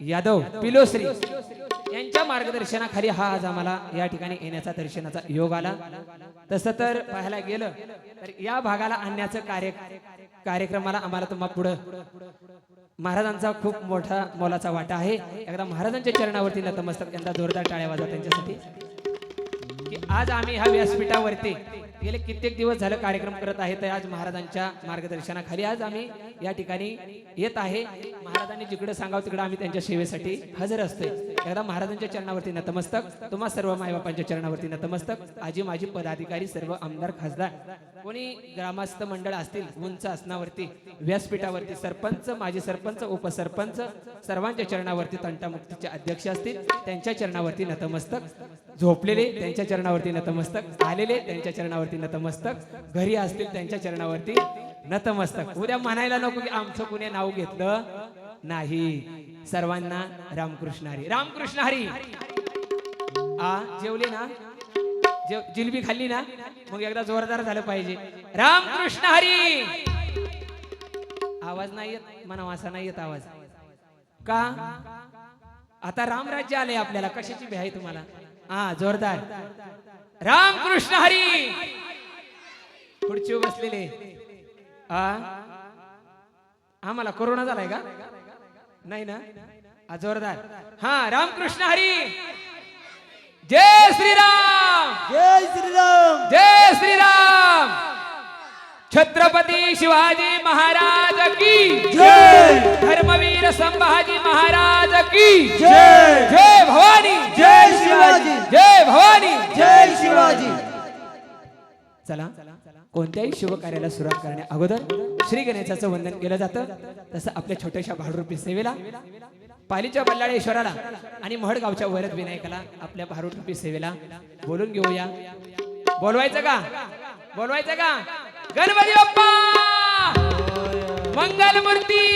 यादव पिलोश्री यांच्या मार्गदर्शनाखाली हा आज आम्हाला या ठिकाणी येण्याचा दर्शनाचा योग आला. तसं तर पाहायला गेलं तर या भागाला आणण्याचं कार्यक्रमाला आम्हाला तुम्हा पुढं महाराजांचा खूप मोठा मोलाचा वाटा आहे. एकदा महाराजांच्या चरणावरती नतमस्तक, यंदा जोरदार टाळ्या वाजवा त्यांच्यासाठी की आज आम्ही ह्या व्यासपीठावरती गेले कित्येक दिवस झालं कार्यक्रम करत आहे. तर आज महाराजांच्या मार्गदर्शनाखाली आज आम्ही या ठिकाणी येत आहे. महाराजांनी जिकडे सांगावं तिकडे आम्ही त्यांच्या सेवेसाठी हजर असतोय. एकदा महाराजांच्या चरणावरती नतमस्तक, तुम्हा सर्व मायबापांच्या चरणावरती नतमस्तक. आजी माजी पदाधिकारी, सर्व आमदार खासदार, कोणी ग्रामस्थ मंडळ असतील उंच आसनावरती व्यासपीठावरती, सरपंच माजी सरपंच उपसरपंच सर्वांच्या चरणावरती, तंटामुक्तीचे अध्यक्ष असतील त्यांच्या चरणावरती नतमस्तक, झोपलेले त्यांच्या चरणावरती नतमस्तक, आलेले त्यांच्या चरणावरती नतमस्तक, घरी असतील त्यांच्या चरणावरती नतमस्तक. उद्या म्हणायला नको की आमचं कुणी नाव घेतलं नाही. सर्वांना रामकृष्ण हरी, रामकृष्ण हरी. जेवले ना, जिलबी खाल्ली ना, मग एकदा जोरदार झालं पाहिजे. रामकृष्ण हरी. आवाज नाही येत म्हणा, असा नाही येत आवाज का? आता रामराज्य आले आपल्याला, कशाची भ्या आहे तुम्हाला? जोरदार रामकृष्ण हरी. खुर्चीवर बसलेले आम्हाला कोरोना झालाय का? नाही ना? जोरदार रामकृष्ण हरी. जय श्रीराम, जय श्रीराम, जय श्रीराम. छत्रपती शिवाजी महाराज की जय. धर्मवीर संभाजी महाराज की जय. जय भवानी, जय शिवाजी, जय भवानी, जय शिवाजी. चला, कोणत्याही शुभ कार्याला सुरुवात करण्या अगोदर श्री गणेशाचं वंदन केलं जातं. तसं आपल्या छोट्याशा भारूडरूपी सेवेला, पालीच्या बल्लाळेश्वराला आणि महडगावच्या वरद विनायकाला आपल्या भारूडरूपी सेवेला बोलून घेऊया. बोलवायचं का? बोलवायचं का? गणपती बाप्पा मंगल मूर्ती.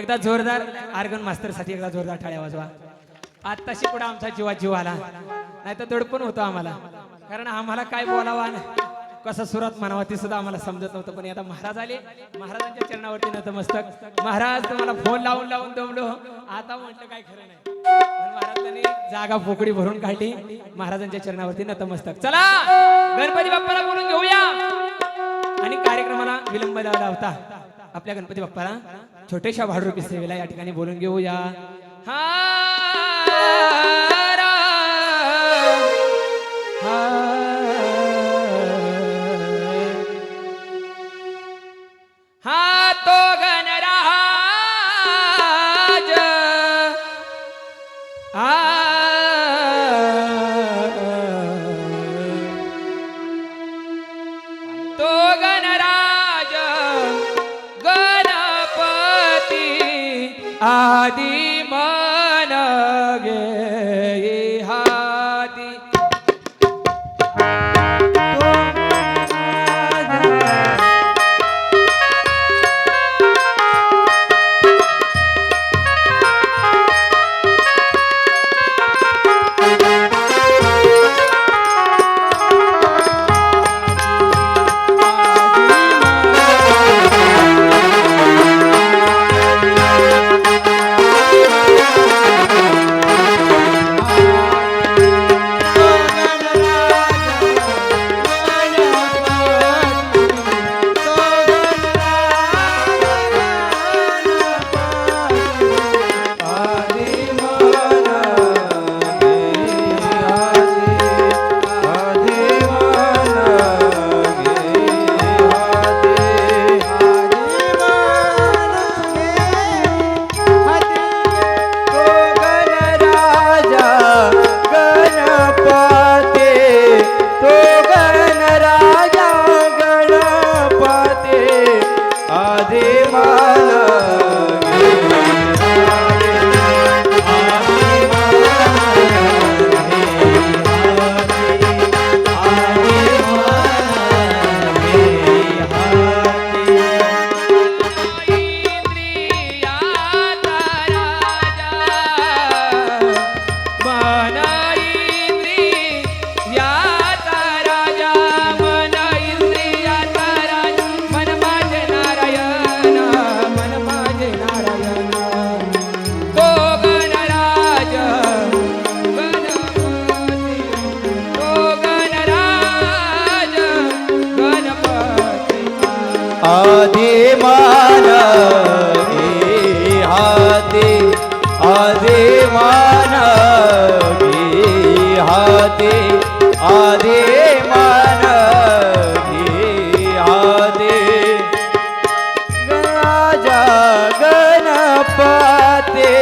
एकदा जोरदार आर्गन मास्टर साठी एकदा जोरदार टाळ्या वाजवा. आत्ताशी पुढे आमचा जीव आला, नाही तर दडपण होतो आम्हाला, कारण आम्हाला काय बोलावा कसं सुरात म्हणावा ते सुद्धा आम्हाला समजत नव्हतं. पण आता महाराज आले, महाराजांच्या चरणावरती नतमस्तक. महाराज तुम्हाला फोन लावून लावून दमलो, आता म्हटलं काय खरं नाही, पण महाराजांनी जागा पोकळी भरून काढली. महाराजांच्या चरणावरती नतमस्तक. चला गणपती बाप्पाला बोलून घेऊया. आणि कार्यक्रमाला विलंब लावला होता, आपल्या गणपती बाप्पाला छोट्याशा भाडरूपी सेवेला या ठिकाणी बोलून घेऊया. हा तो गणराज तो गणराज गणपती आदि मन गे हाती. आदिमान हाते आदिमान हाते आदिमान हाते राजा गणपते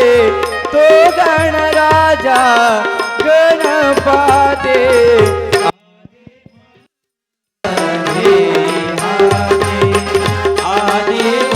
तो गणराजा गणपते आदिमान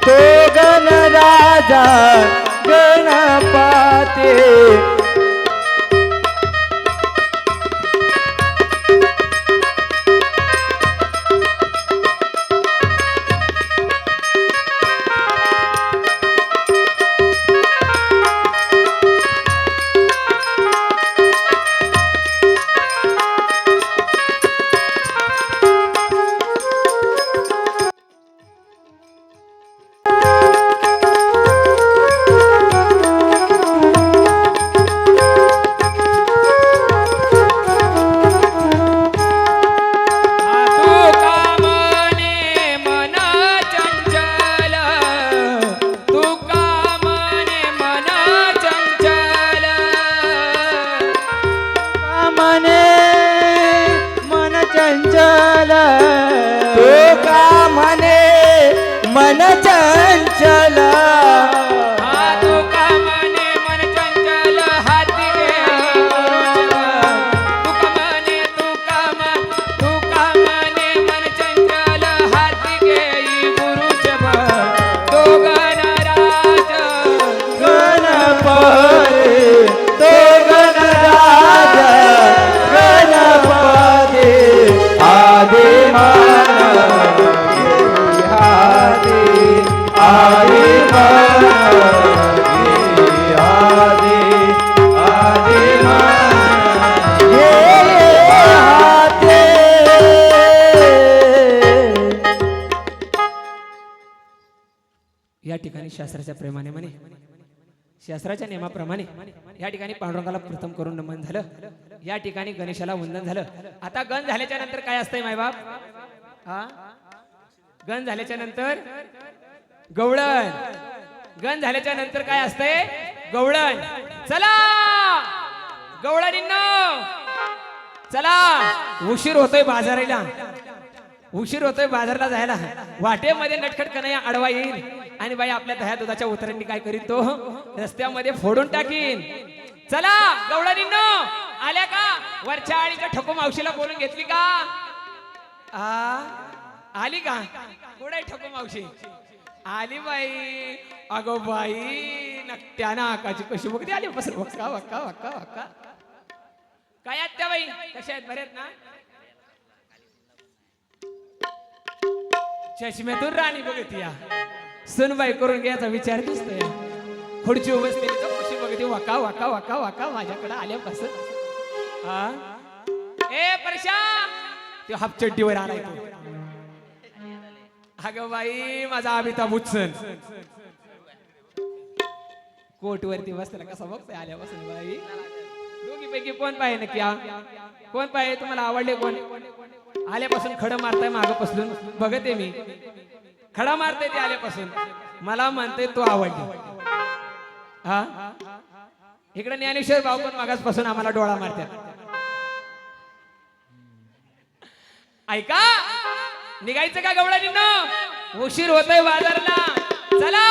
तो गणराजा गणपते शास्त्राच्या प्रेमाने म्हणे शास्त्राच्या नियमाप्रमाणे या ठिकाणी पांडुरंगाला प्रथम करून नमन झालं. या ठिकाणी गणेशाला वंदन झालं. आता गण झाल्याच्या नंतर काय असतंय मायबाप? हा गण झाल्याच्या नंतर गवळण. गण झाल्याच्या नंतर काय असतंय? गवळण. चला गवळणींनो चला, उशीर होतोय बाजाराला, उशीर होतोय बाजारला जायला. वाटेमध्ये नटखट कन्हैया आडवा येईल आणि बाई आपल्या दह्या दुधाच्या उतरांनी काय करीत तो रस्त्यामध्ये फोडून टाकीन. चला गवळणींनो आल्या का? वरच्या आळीच्या ठको मावशीला बोलून घेतली का? आली का? कुठे ठको मावशी? आली बाई. अगो बाई नकट्या नाकाची कशी बघते आली बस. वक्का वक्का वक्का वक्का. काय आहेत त्या बाई? कशा आहेत? बऱ्यात ना? चष्म्यातून राणी बघती या सुनबाई करून घ्यायचा विचार दिसतोय. खुर्ची बसलेली तर कशी बघते वाका वाका वाका वाका माझ्याकडे आल्यापासून. ए परशा तो हाफ चड्डीवर आलाय तो. अगं बाई माझा अमिताभ बच्चन कोट वरती बसला कसा बघतोय आल्यापासून. बाई दोघी पैकी कोण पाहिजे नक्की? कोण पाहिजे? तुम्हाला आवडले कोण? आल्यापासून खडं मारताय मागपासून बघते मी. खडा मारते ते आल्यापासून. मला म्हणते तू आवडली. हा इकडे ज्ञानेश्वर भाऊ पण मागासपासून आम्हाला डोळा मारतात. ऐका निघायचं का गवळणींनो? उशीर होतोय बाजारला. चला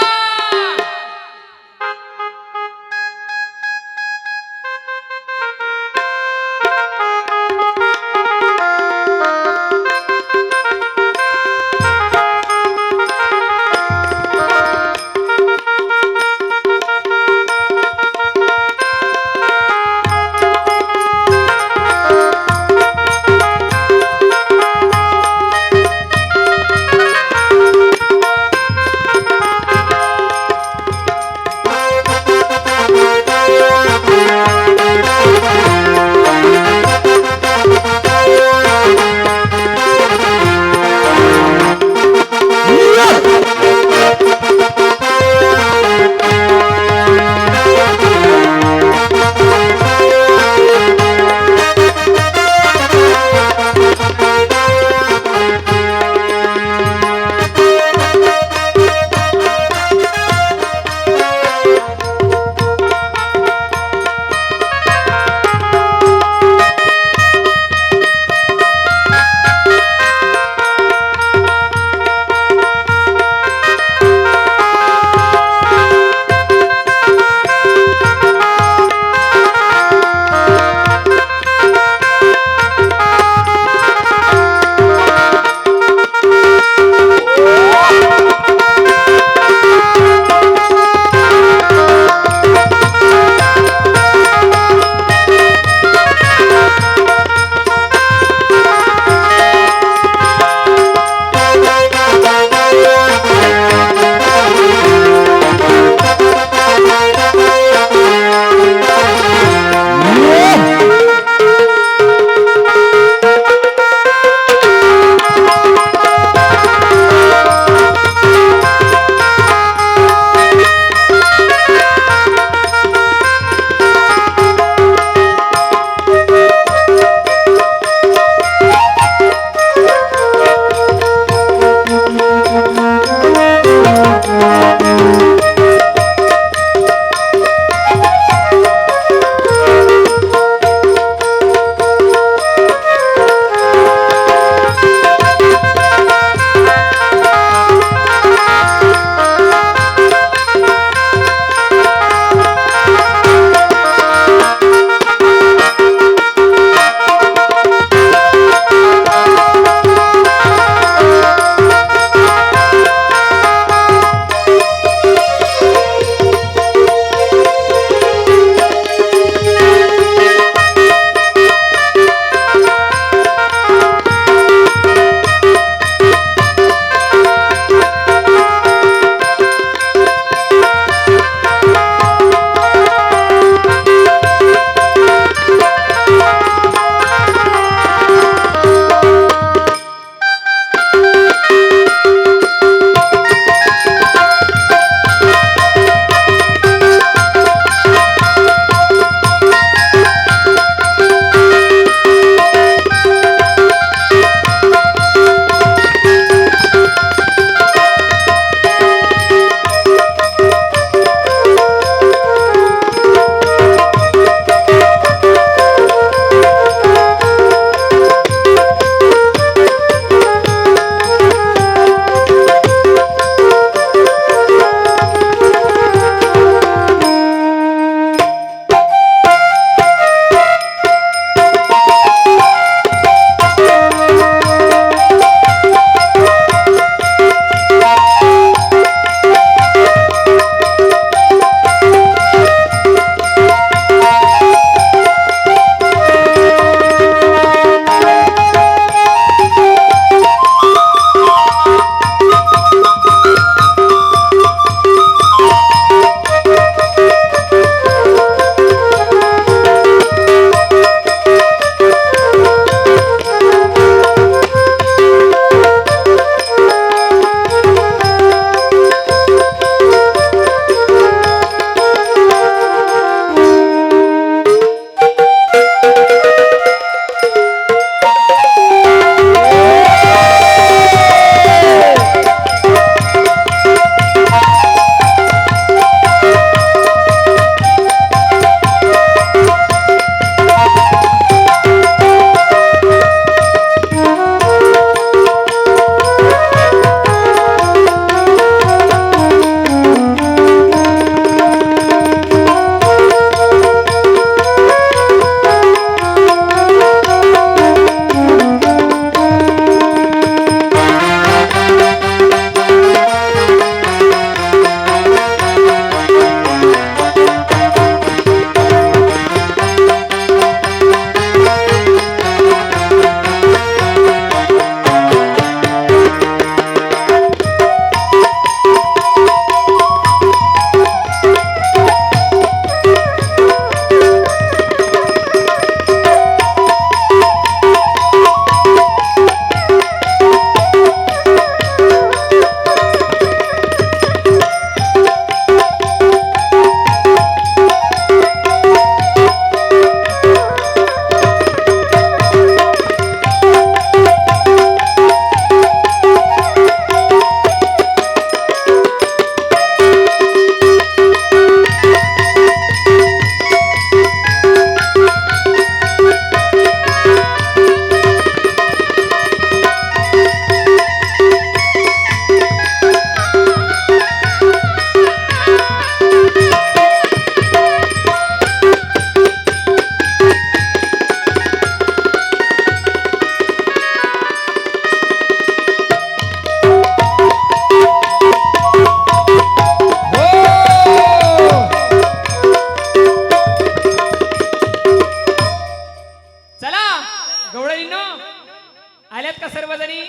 आल्यात का सर्वजणी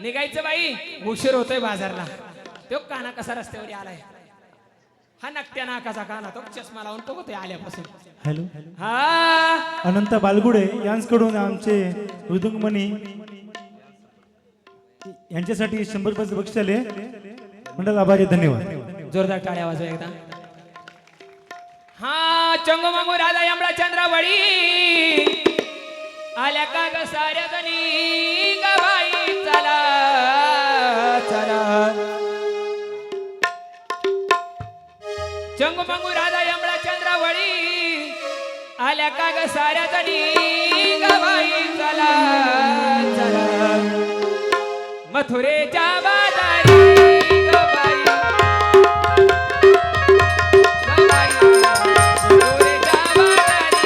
निघायचं बाई उशीर होतोय बाजारला तो काना कसा रस्त्यावर आलाय हा नकट्या नाकाचा काना तो चष्मा लावून तो होते आल्यापासून हॅलो हा अनंत बालगुडे यांच्याकडून आमचे मृदुंगमणी यांच्यासाठी 100 रुपयाचं बक्षीस आले मंडळ आभारी धन्यवाद जोरदार टाळ्या वाजवा एकदा हा चंगू मंगू राधा यमळा चंद्रावळी आल्या का ग साऱ्या जणी ग बाई चला चला चंगू मंगू राधा यमळा चंद्रावळी आल्या का ग साऱ्या जणी ग बाई चला चला मथुरेच्या बाजारी ग बाई ग बाई मथुरेच्या बाजारी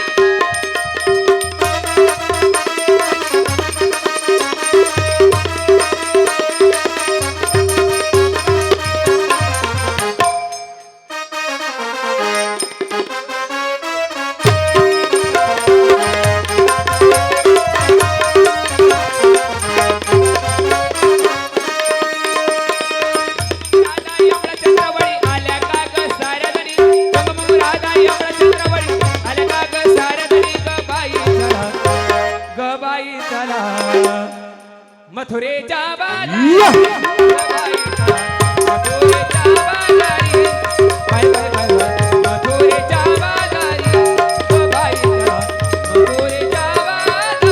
मथुरेच्या बाजारी मथुरेच्या बाजारी बाय बाय बाय मथुरेच्या बाजारी बाई मथुरेच्या बाजारी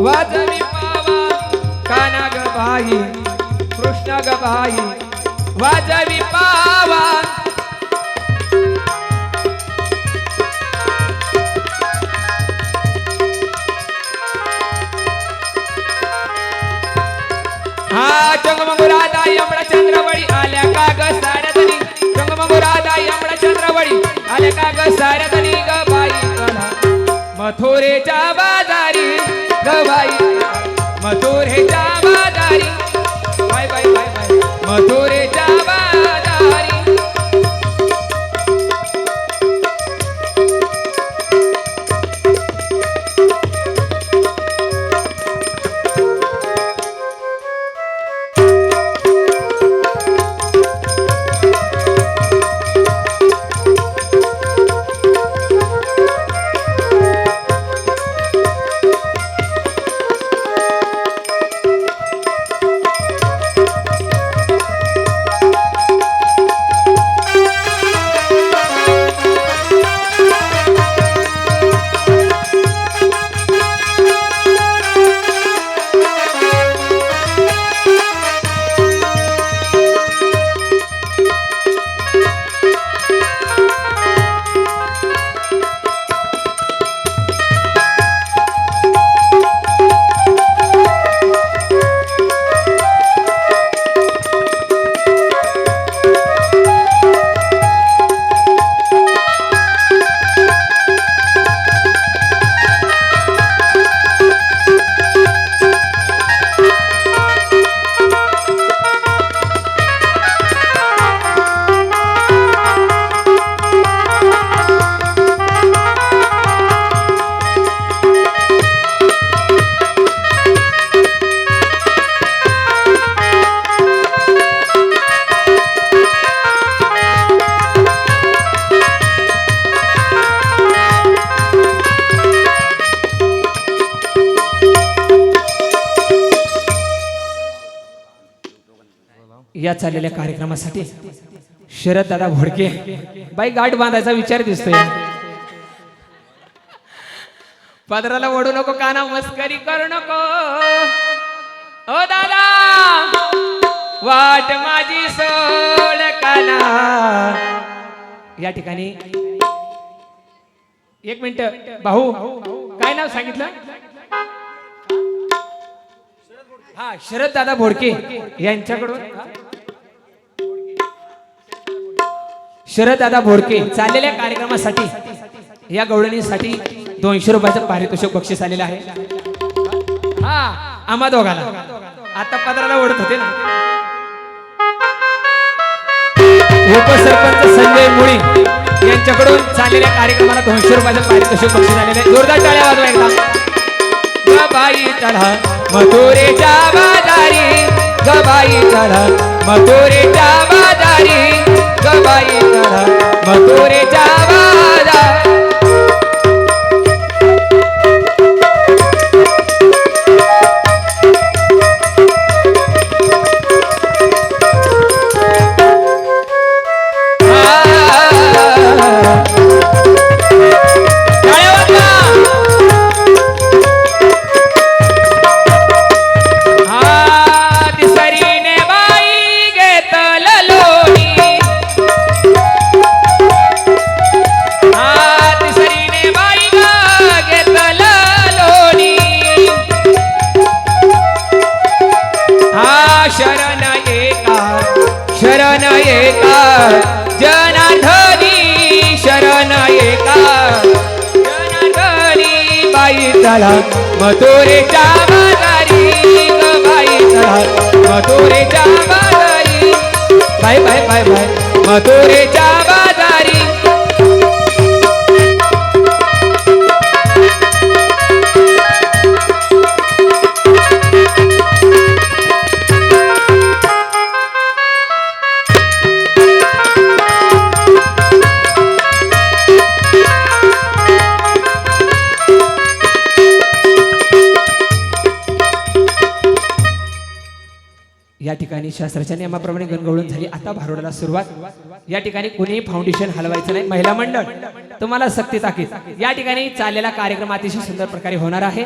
वाजवी पावा काना ग बाई कृष्ण ग बाई वाजवी पावा हा चंगमंगू राधा यमळा चंद्रवळी आल्या का ग साऱ्यातनी चंगमंगू राधा यमळा चंद्रवळी आल्या का ग साऱ्यातनी ग बाई चला मथुरेच्या बाजारी ग बाई मथुरेच्या बाजारी बाय बाय बाय बाय मथुरेच्या बाजारी या चाललेल्या कार्यक्रमासाठी शरद दादा भोडके बाई गाठ बांधायचा विचार दिसतोय. पदराला ओढू नको, काना मस्करी करू नको. ओ दादा वाट माझी सोड काना. या ठिकाणी एक मिनिट भाऊ, काय नाव सांगितलं? हा, शरद दादा भोडके यांच्याकडून शरद दादा भोडके चाललेल्या कार्यक्रमासाठी या गवळणीसाठी 200 रुपयाचं पारितोषिक बक्षीस आलेलं आहे. हा, आम्हा दोघाला आता पदराला ओढत होते ना. उपसरपंच संजय मुळी यांच्याकडून चाललेल्या कार्यक्रमाला 200 रुपयाचं पारितोषिक बक्षीस आलेलं आहे. जोरदार टाळ्या वाजवा एकदा. गबाई चढा मथुरेच्या बाजारी, गबाई चढा मथुरेच्या बाजारी, गबाई चढा मथुरेच्या बाजारी. शरण एका जनार्दनी, शरण एका जनार्दनी. बाई चला मथुरेच्या बाजारी, बाई चला मथुरेच्या बाजारी, बाय बाय बाय बाय मथुरेच्या बाजारी. या ठिकाणी शास्त्राच्या नियमाप्रमाणे गणगवळण झाली. आता भारुडाला सुरुवात. या ठिकाणी कोणीही फाउंडेशन हलवायचं नाही. महिला मंडळ तुम्हाला सक्ती ताकीद. या ठिकाणी चाललेला कार्यक्रम अतिशय सुंदर प्रकारे होणार आहे.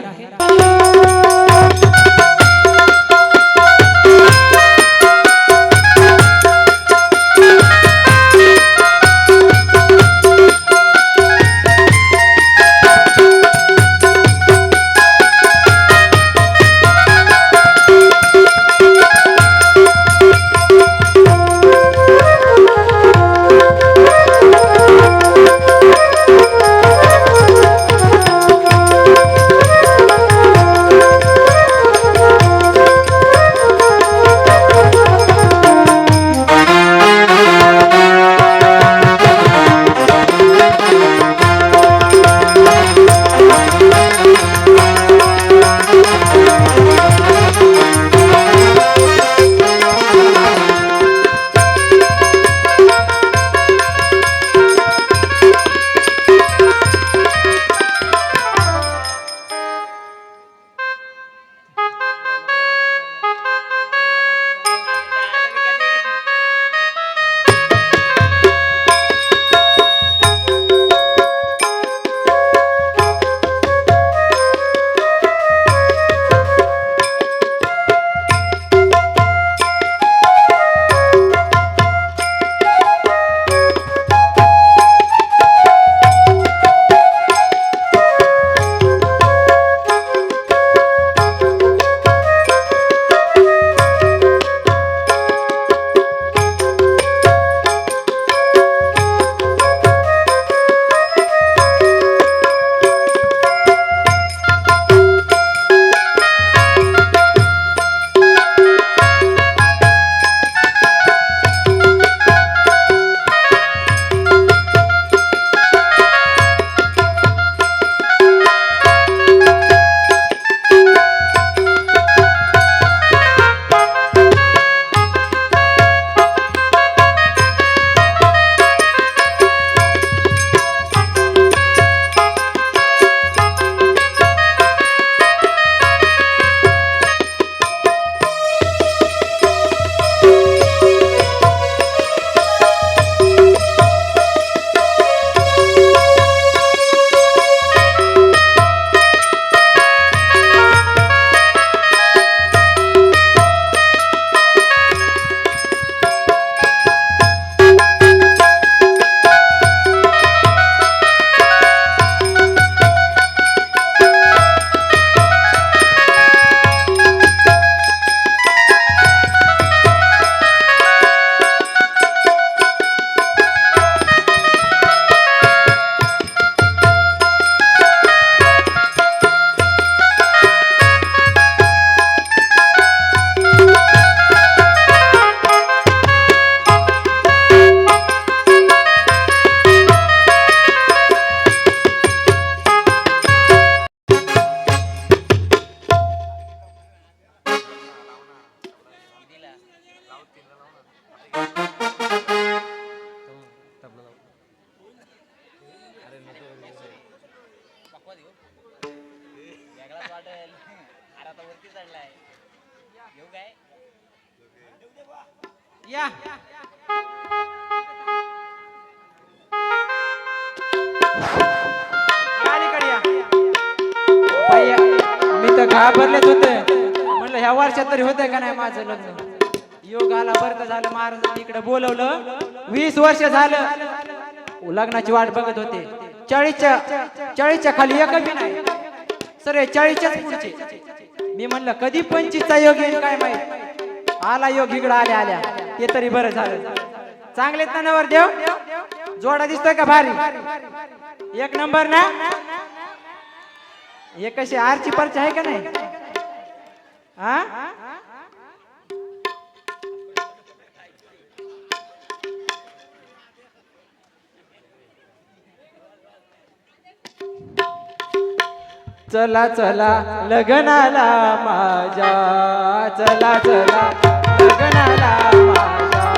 या अलीकडे या. बाई, मी तर घाबरलेच होते म्हणलं ह्या वर्षात तरी होतंय का नाही माझं लग्न. योग आला बरं का झालं महाराजांनी इकडे बोलवलं. 20 वर्ष झालं लग्नाची वाट बघत होते. 40च्या खाली एक बी नाही सर 40च्याच पुढचे. मी म्हणलं कधी 25चा योग येईल काय माहित. आला योग इकडं आल्या ते तरी बरं झालं. चांगलेत ना नवरदेव. जोडा दिसतोय का भारी. एक नंबर ना. हे कशी आरची परची आहे का नाही. हा चला चला लग्नाला माझ्या. चला चला लग्नाला माझ्या.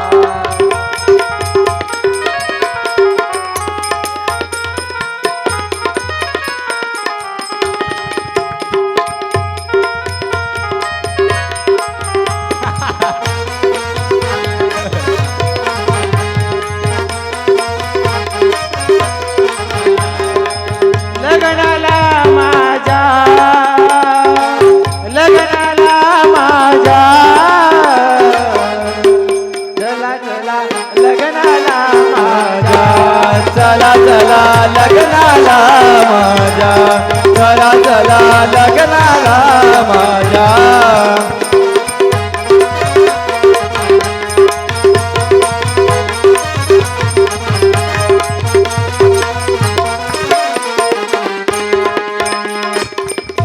लग्नाला माझ्या. लग्नाला माझ्या. चला चला लग्नाला माझ्या. चला चला लग्नाला माझ्या. चला चला लग्नाला माझ्या.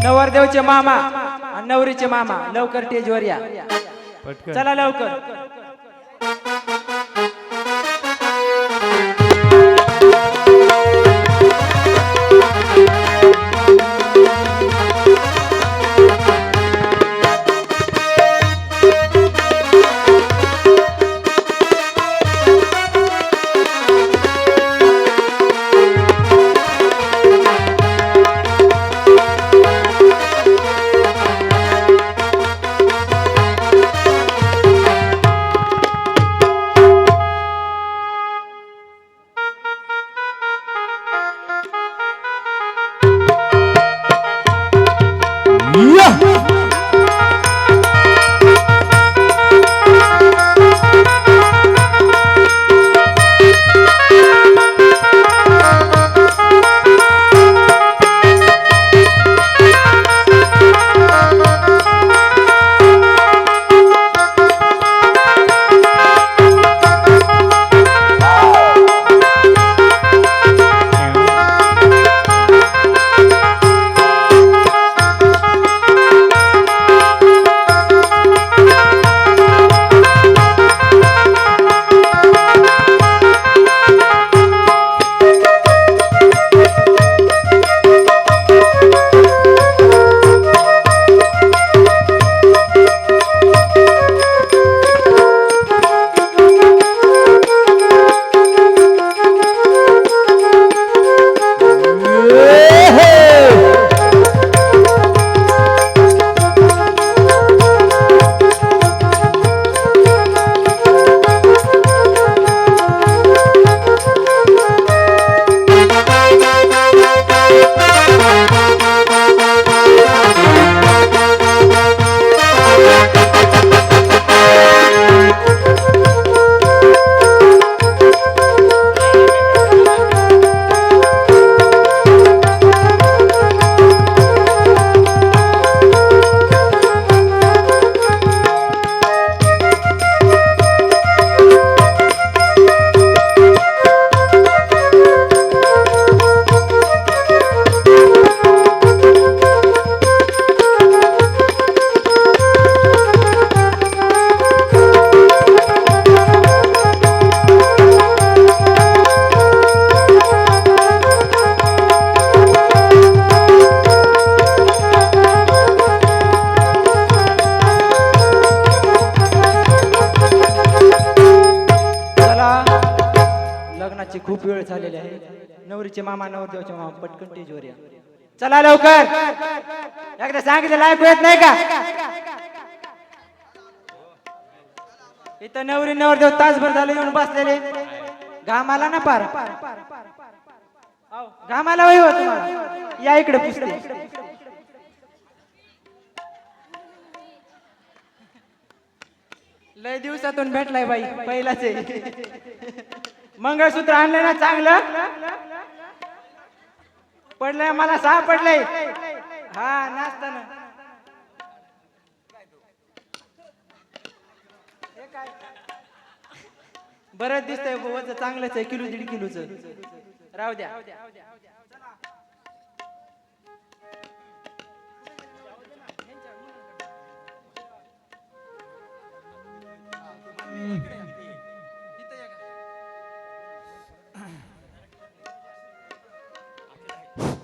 नवरदेवचे मामा आणि नवरीचे मामा लवकर स्टेजवर या. पटकन. चला लवकर. लग्नाची खूप वेळ झालेली आहे. नवरीचे मामा नवरदेवाचे मामा पटकन स्टेजवर या. चला लवकर. एकदा सांगितलं ऐकू येत नाही का. इथं नवरी नवरदेव तासभर झाले येऊन बसलेले. घामाला ना पार घामाला वय हो तुम्हाला. या इकडे पुसते. लय दिवसातून भेटलाय बाई पहिलाच आहे. मंगळसूत्र आणलं ना चांगलं पडलंय मला सापडलंय. हा नाचताना बरंच दिसतंय वजन चांगलंच आहे. किलो 1.5 किलोच राहू द्या.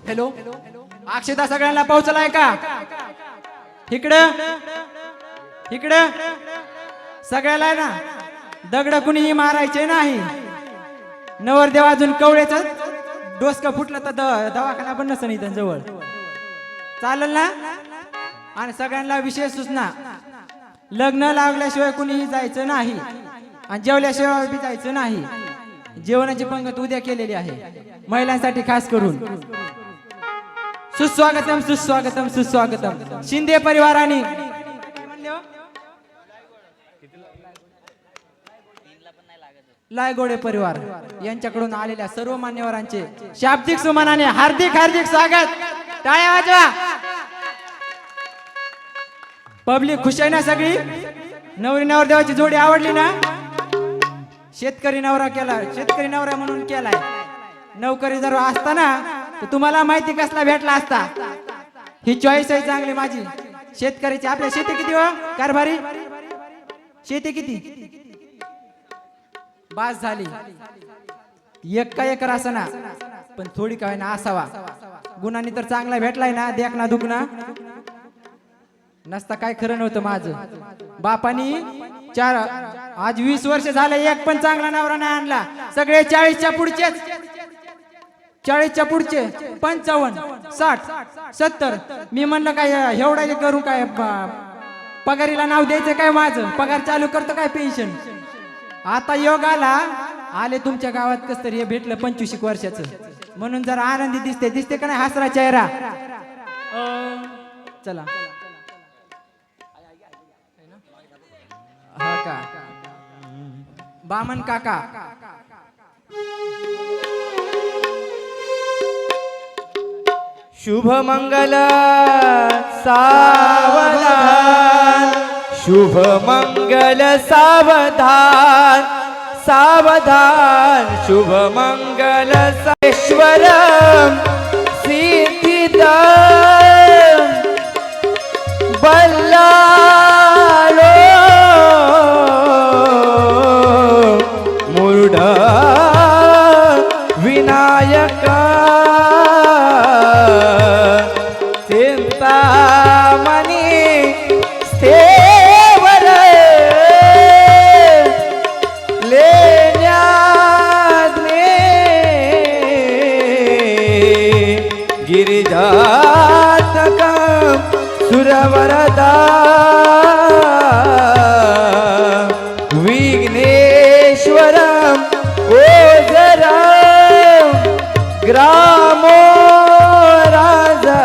हॅलो अक्षता सगळ्यांना पोहोचलाय का? इकडं इकडं सगळ्याला ना दगड कुणीही मारायचे नाही. नवरदेव अजून कवळेच डोसकं फुटलं तर दवाखाना पण नसेल इथं जवळ. चालेल ना? आणि सगळ्यांना विशेष सूचना लग्न लागल्याशिवाय कुणीही जायचं नाही आणि जेवल्याशिवाय बी जायचं नाही. जेवणाची पंगत उद्या केलेली आहे महिलांसाठी खास करून. सुस्वागतम सुस्वागतम सुस्वागतम. शिंदे परिवाराने लायगोडे परिवार यांच्याकडून आलेल्या सर्व मान्यवरांचे शाब्दिक सुमनाने हार्दिक हार्दिक स्वागत. टाळ्या वाजवा. पब्लिक खुश आहे ना सगळी? नवरी नवरदेवाची जोडी आवडली ना? शेतकरी नवरा केला, शेतकरी नवरा म्हणून केलाय. नोकरी जर असता ना तर तुम्हाला माहिती कसला भेटला असता. ही चॉईस आहे चांगली माझी शेतकऱ्याची. आपल्या शेती किती हो कारभारी? शेती किती? बास झाली. 1 एकर असा ना पण थोडी काय ना असावा. गुणांनी तर चांगला भेटलाय ना. देखना दुखना नसता काय खरं नव्हतं माझं. बापानी आज 20 वर्ष झाले एक पण चांगला नवरा नाही आणला. सगळे 40च्या पुढचेच. 40च्या पुढचे 55 60 70. मी म्हणलं काय एवढा करू काय पगारीला नाव द्यायचं काय? माझं पगार चालू करतो काय पेन्शन. आता योग आले तुमच्या गावात कस तरी हे भेटलं 25 वर्षाचं म्हणून जरा आनंदी दिसते का नाही हसरा चेहरा. चला हा का बामन काका शुभ मंगल सावधान, शुभ मंगल सावधान सावधान, शुभ मंगल ईश्वरम सिद्धिदम बल्लालो मुरुड विनायका चिंतामणी स्थेवर लेण्याग्ने गिरिजातकं सुरवरदा विघ्नेश्वरं ओझरं ग्रामो राजा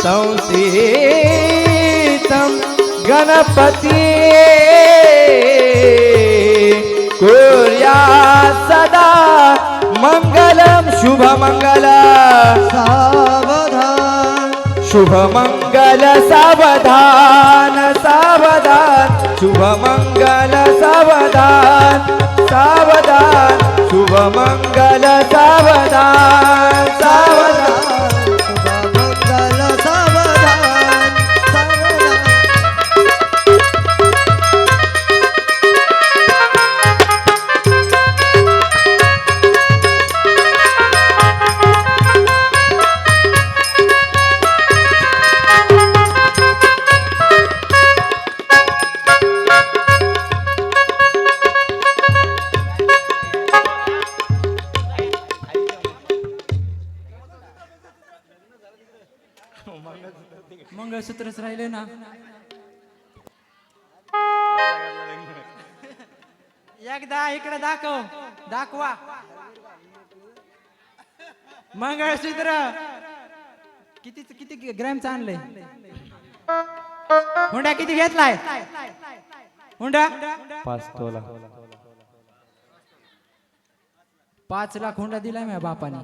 संस्थितं गणपति कुर्यात् सदा मंगलम शुभ मंगल सावधान, शुभ मंगल सावधान सावधान, शुभ मंगल सावधान सावधान, शुभ मंगल सावधान सावधान, शुभ मंगल सावधान सावधान. मंगळसूत्रच राहिले ना. एकदा इकडे दाखव, दाखवा मंगळसूत्र किती किती ग्रॅमचं आणलंय? हुंडा किती घेतलाय? हुंडा 5 तोला 5 लाख हुंडा दिलाय माझ्या बापाने.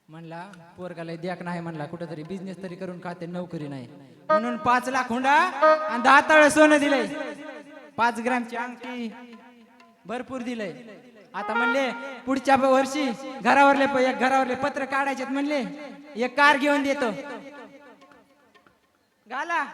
म्हणला पोरगाला द्याक नाही, म्हणला कुठेतरी बिझनेस तरी करून खाते, नोकरी नाही म्हणून 5 लाख हुंडा आणि 10 तळ सोनं दिलंय. 5 ग्रॅमची अंगठी भरपूर दिलंय. आता म्हणले पुढच्या वर्षी घरावरले पत्र काढायचे म्हणले, एक कार घेऊन देतो. घाला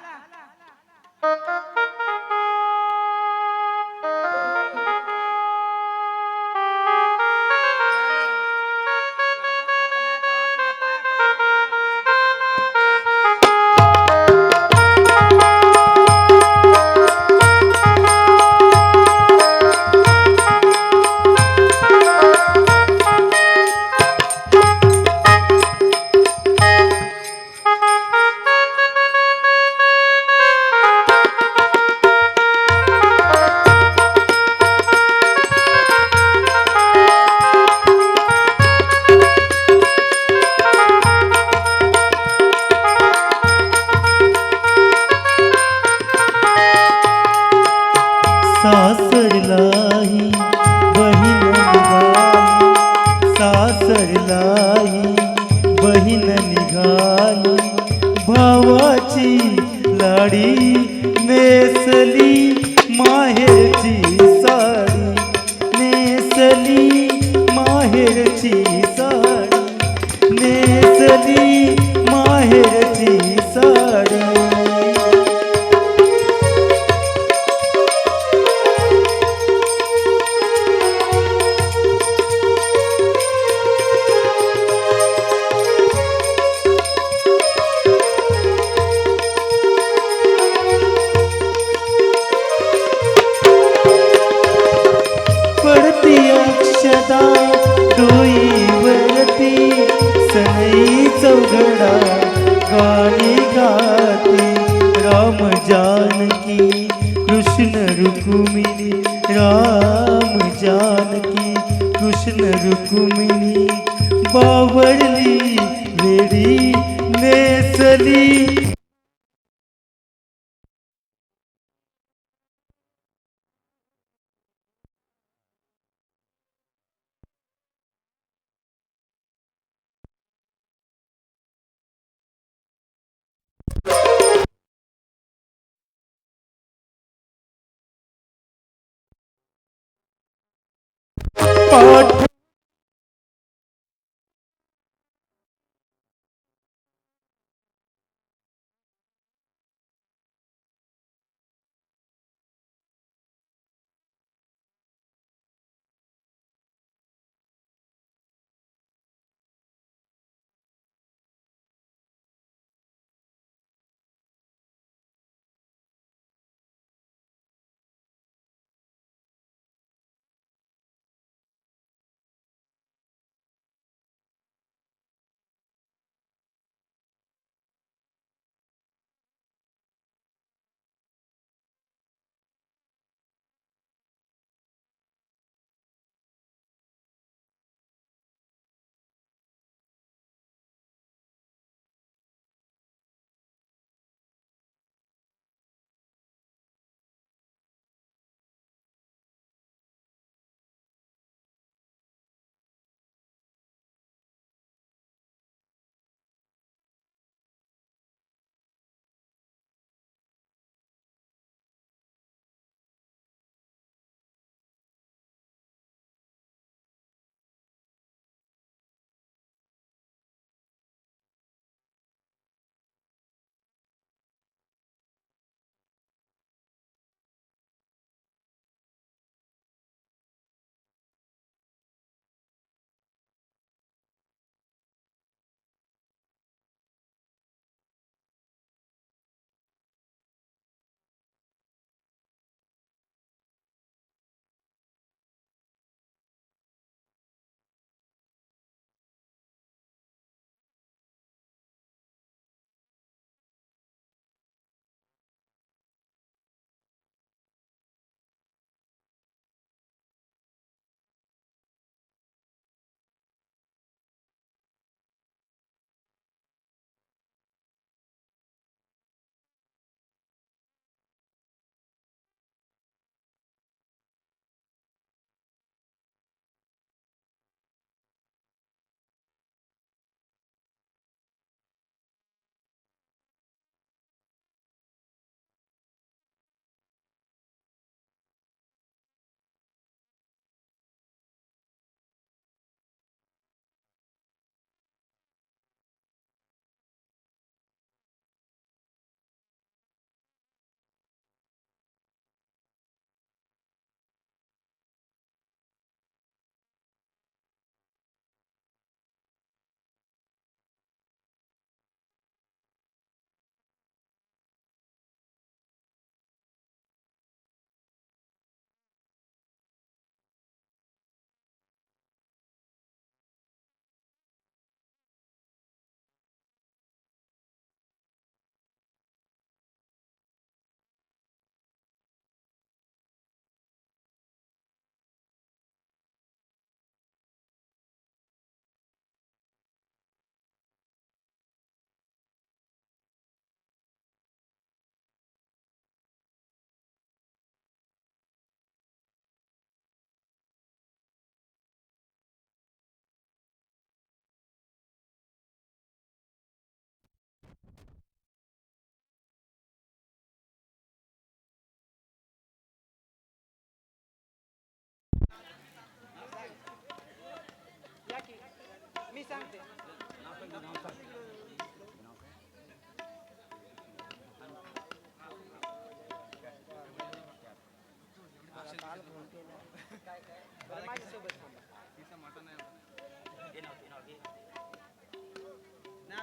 सासरलाही बहीण निघाली, सासरलाही बहीण निघाली, भावाची लाडी नेसली माहेरची साडी, नेसली माहेरची साडी, नेसली माहेरची साडी. पडती अक्षदा डोईवरती, सनई चौघडा गाणी गाती, राम जानकी कृष्ण रुक्मिणी, राम जानकी कृष्ण रुक्मिणी, बावळली वेडी नेसली पाठ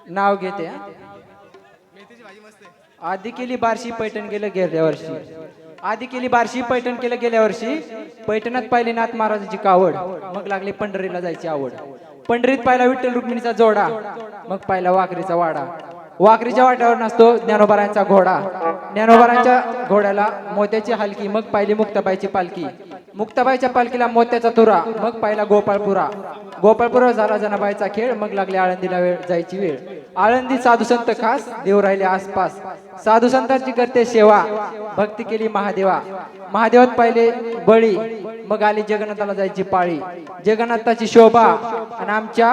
नाव घेते हा. आधी केली बारशी पैठण गेलं गेल्या वर्षी. आधी केली बारशी पैठण केलं गेल्या वर्षी. पैठणात पाहिली नाथ महाराजांची कावड, मग लागली पंढरीला जायची आवड. पंढरीत पाहिला विठ्ठल रुक्मिणीचा जोडा, मग पाहिला वाकरीचा वाडा. वाकरीच्या वाट्यावर नसतो ज्ञानोबारांचा घोडा. ज्ञानोबारांच्या घोड्याला मोत्याची हलकी, मग पाहिली मुक्ताबाईची पालखी. मुक्ताबाईच्या पालखीला मोत्याचा तुरा, मग पाहिला गोपाळपुरा. गोपाळपुरा झाला जनाबाईचा खेळ, मग लागली आळंदीला जायची वेळ. आळंदी साधू संत खास, देव राहिले आसपास. साधू संतांची करते सेवा, भक्ती केली महादेवा. महादेवात पाहिले बळी, मग आली जगन्नाथाला जायची पाळी. जगन्नाथाची शोभा आणि आमच्या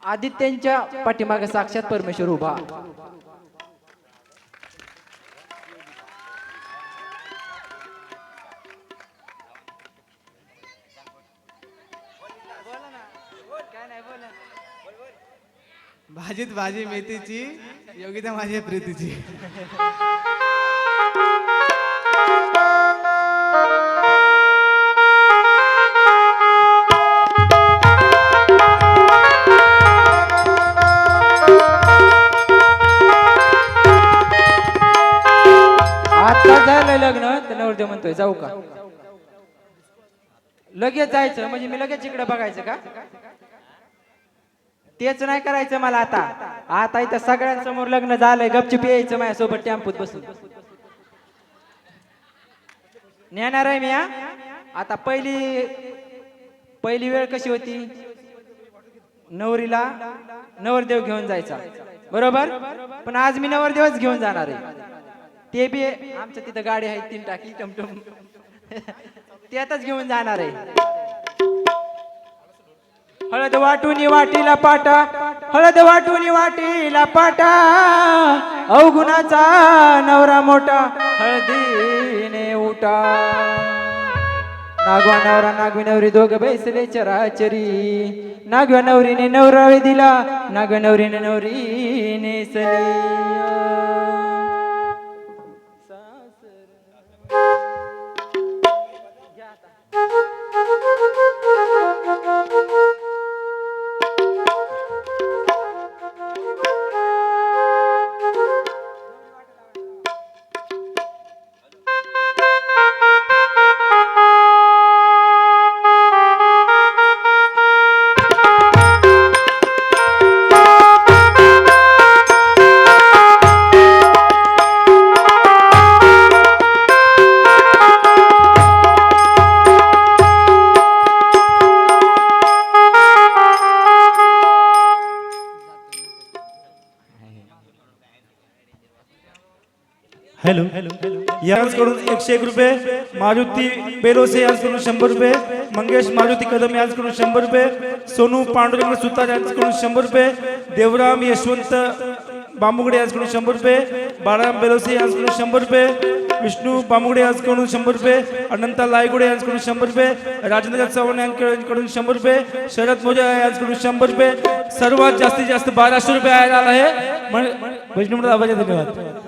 आदित्यांच्या पाठीमागे साक्षात परमेश्वर उभा. भाजीत भाजी मेथीची, योगिता माझ्या प्रीतीची. आता झालं लग्न तर नवरदेव म्हणतोय जाऊ का? लगेच जायचं म्हणजे मी लगेच इकडे बघायचं का? तेच नाही करायचं मला. आता आता इथं सगळ्यांसमोर लग्न झालंय, गपचूप यायचं माझ्यासोबत टेम्पोत बसून. नेणार आहे मी. आता पहिली वेळ कशी होती? नवरीला नवरदेव घेऊन जायचा, बरोबर. पण आज मी नवरदेवच घेऊन जाणार आहे. ते बी आमच्या तिथं गाडी आहे 3 टाकी टमटम, त्यातच घेऊन जाणार आहे. हळद वाटून वाटीला पाटा, हळद वाटून वाटीला पाटा. अवगुणाचा नवरा मोठा, हळदीने उठा. नागवा नवरा नागवी नवरी दोघ बैसले चराचरी. नागव्या नवरीने नवरावे दिला, नागव्या नवरीने नवरी नेसली. हॅलो, यांकडून 101 रुपये. मारुती बेलोसे यांकडून 100 रुपये. मंगेश मारुती कदम यांकडून 100 रुपये. सोनू पांडुरंग सुतार यांकडून 100 रुपये. देवराम यशवंत बांबुगडे यांकडून 100 रुपये. बाळाराम बेलोसे यांकडून 100 रुपये. विष्णू बांबुगडे यांकडून 100 रुपये. अनंता लायगुडे यांकडून 100 रुपये. राजेंद्र चव्हाण यांकडून 100 रुपये. शरद मोजा यांकडून 100 रुपये. सर्वात जास्तीत जास्त 1200 रुपये आला आहे. वैष्णव आभारी, धन्यवाद.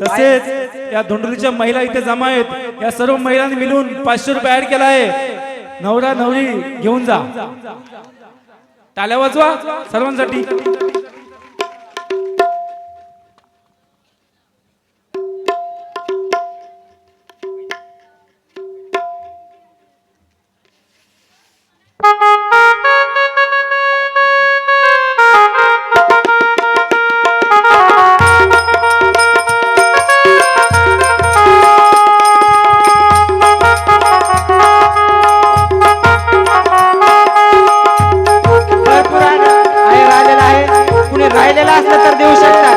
तसेच या धोंडलीच्या महिला इथे जमा आहेत. या सर्व महिलांनी मिळून 500 रुपये ऍड केला आहे. नवरा नवरी घेऊन जा. टाळ्या वाजवा सर्वांसाठी. राहिलेला असलं तर देऊ शकता.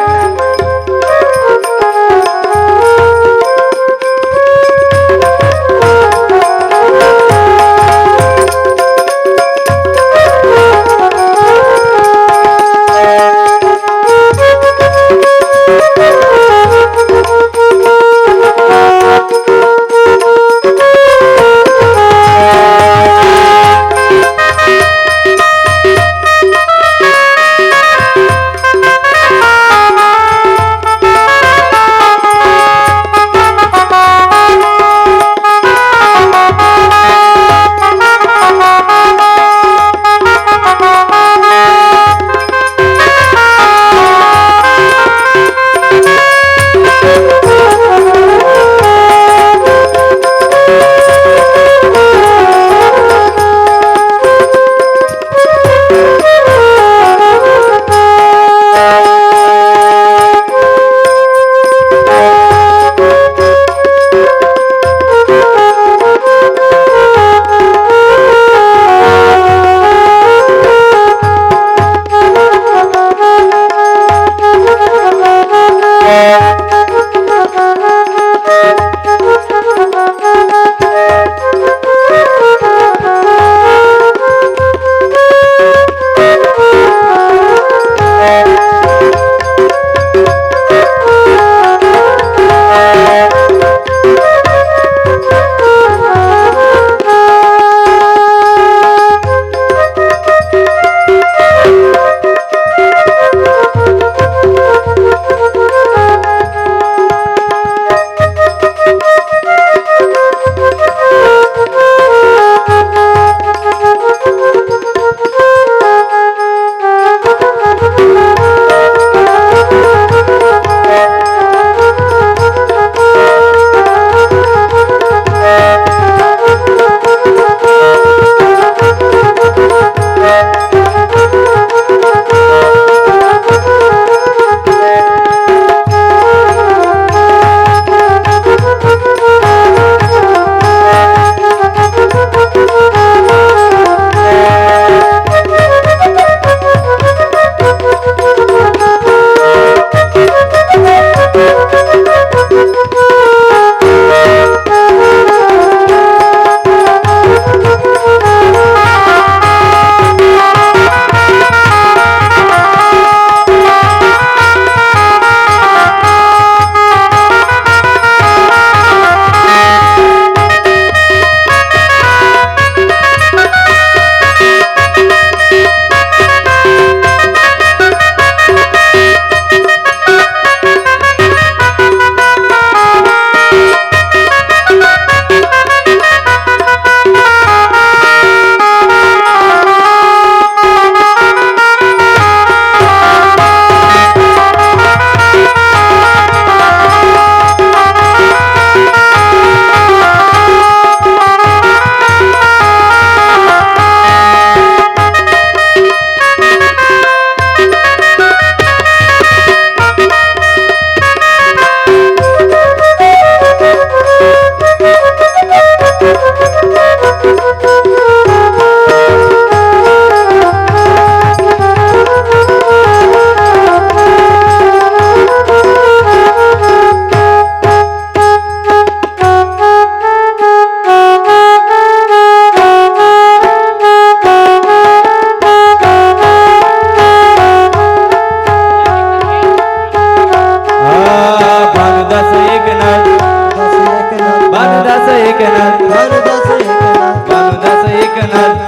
एकनाथ भानुदास एकनाथ भानुदास एकनाथ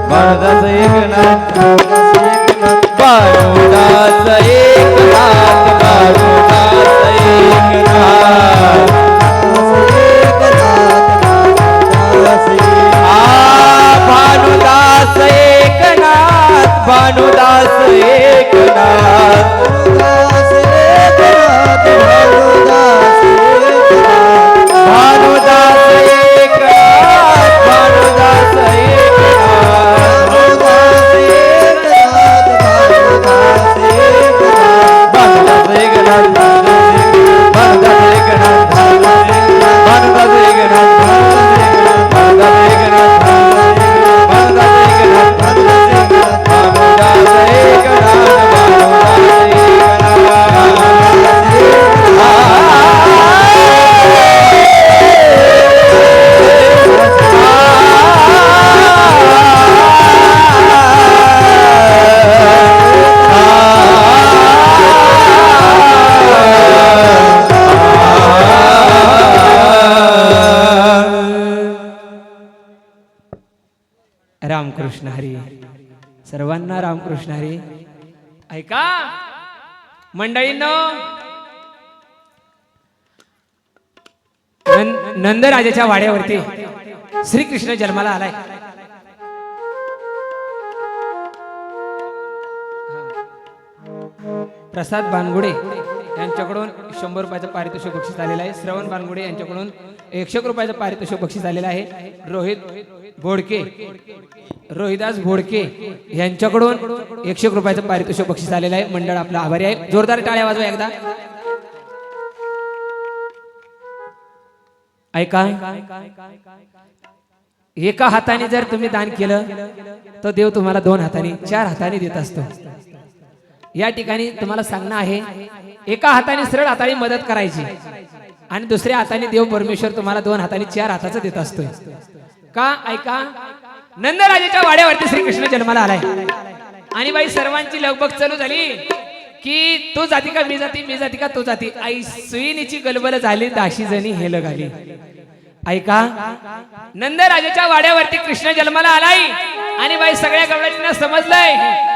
भानुदास एकनाथ भानुदास एकनाथ भानुदास एकनाथ भानुदास एकनाथ भानुदास एकनाथ भानुदास रामकृष्ण हरी. सर्वांना रामकृष्ण हरी. ऐका मंडळींनो, नंदराजाच्या वाड्यावरती श्रीकृष्ण जन्माला आलाय. प्रसाद बानगुडे यांच्याकडून 100 रुपयाचं पारितोषिक बक्षीस आलेलं आहे. श्रवण बानगुडे यांच्याकडून 100 रुपयाचं पारितोषिक बक्षीस आलेलं आहे. रोहिदास भोडके यांच्याकडून 100 रुपयाचं पारितोषिक बक्षीस आलेलं आहे. मंडळ आपला आभारी आहे. जोरदार टाळ्या वाजवा एकदा. ऐका, एका हाताने जर तुम्ही दान केलं तर देव तुम्हाला 2 हाताने 4 हाताने देत असतो. या ठिकाणी तुम्हाला सांगणं आहे, एका हाताने सरळ हाताने मदत करायची आणि दुसऱ्या हाताने देव परमेश्वर तुम्हाला 2 हाताने 4 हाताचं देत असतोय. का? ऐका, नंदराजाच्या वाड्यावरती श्रीकृष्ण जन्माला आलाय आणि बाई सर्वांची लगबग चालू झाली की तू जाती का मी जाती, मी जाती का तू जाती. आई सुईनीची गलबल झाली, दाशी जणी हेल घाली. ऐका, नंदराजाच्या वाड्यावरती कृष्ण जन्माला आलाय आणि बाई सगळ्या गवळणींना समजलंय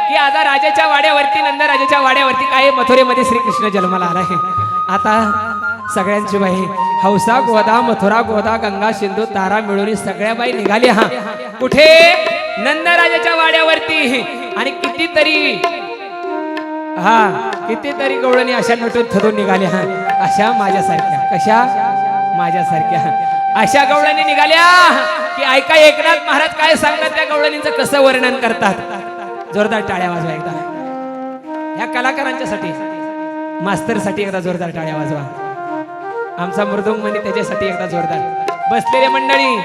की आता राजाच्या वाड्यावरती, नंदराजाच्या वाड्यावरती काय मथुरेमध्ये श्रीकृष्ण जन्माला आलाय. आता सगळ्यांची बाई हौसा गोदा, मथुरा गोदा, गंगा सिंधू तारा मिळून सगळ्या बाई निघाली. हा कुठे? नंदराजाच्या वाड्यावरती. आणि कितीतरी गवळणी अशा नटून थरून निघाल्या. अशा माझ्यासारख्या, कशा? माझ्यासारख्या अशा गवळणी निघाल्या की ऐका, एकनाथ महाराज काय सांगतात त्या गवळणींचं कसं वर्णन करतात. जोरदार टाळ्या वाजवा एकदा. या कलाकारांच्यासाठी, मास्तरसाठी एकदा जोरदार टाळ्या वाजवा. आमचा मृदुंग म्हणे त्याच्यासाठी एकदा जोरदार. बसलेले मंडळी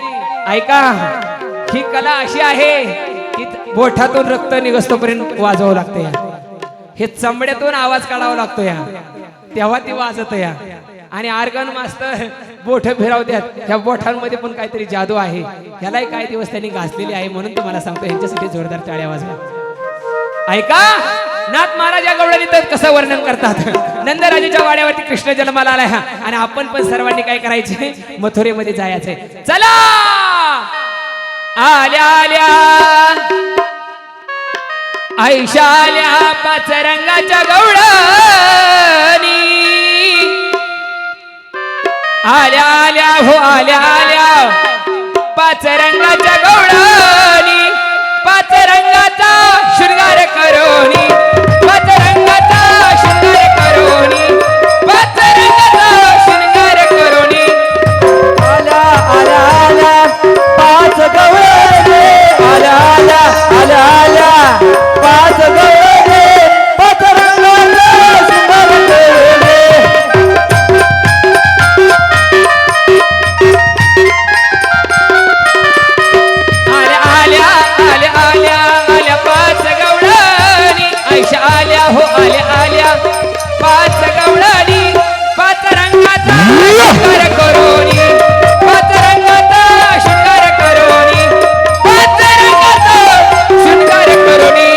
ऐका, ही कला अशी आहे की बोठातून रक्त निघस्तोपर्यंत वाजवावं लागतं. हे चमड्यातून आवाज काढावा लागतो तेव्हा ती वाजत. आणि आर्गन मास्तर बोट फिरवतात. ह्या बोठांमध्ये पण काहीतरी जादू आहे. ह्यालाही काही दिवस त्यांनी घासलेली आहे. म्हणून तुम्हाला सांगतो, यांच्यासाठी जोरदार टाळ्या वाजवा. ऐका, नाथ महाराज या गवळणीत कसं वर्णन करतात. नंदराजाच्या वाड्यावरती कृष्ण जन्माला आलाय आणि आपण पण सर्वांनी काय करायचे? मथुरेमध्ये जायचंय. चला आल्या आल्या आयशा आल्या 5 रंगाच्या गवळणी. आल्या आल्या हो आल्या आल्या 5 रंगाच्या गवळणी. 5 रंगाचा शृंगार करोनी, 5 रंगाचा शृंगार करोनी, 5 रंगाचा शृंगार करोनी. आल्या आल्या आल्या 5 गवळणी. आल्या आल्या आल्या आल्या 5 गवळणी. 5 रंगाचा शृंगार करोनी. आल्या हो आल्या आल्या 5 गवळणी. 5 रंगाचा शृंगार करोनी, 5 रंगाचा शृंगार करोनी, 5 रंगाचा शृंगार करोनी.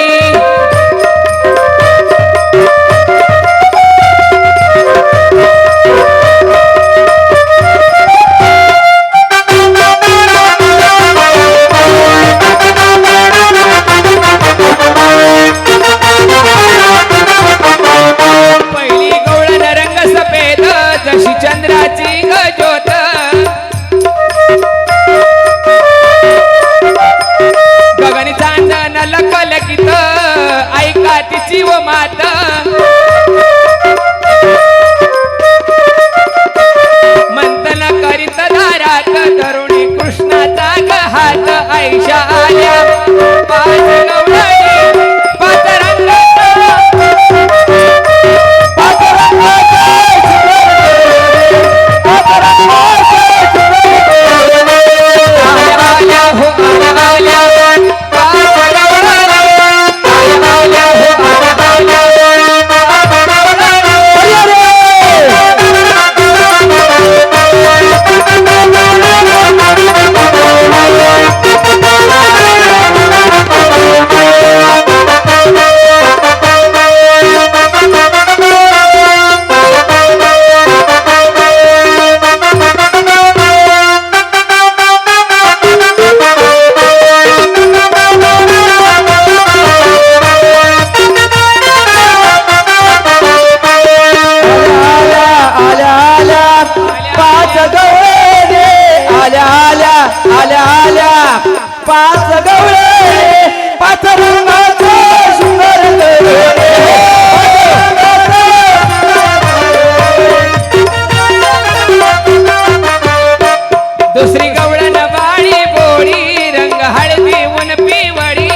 आल्या आल्या पाच गवळे पाच रंगाचे सुंदर गवळे. दुसरी गवळण बाळी बोळी रंग हळदी ऊन पिवळी.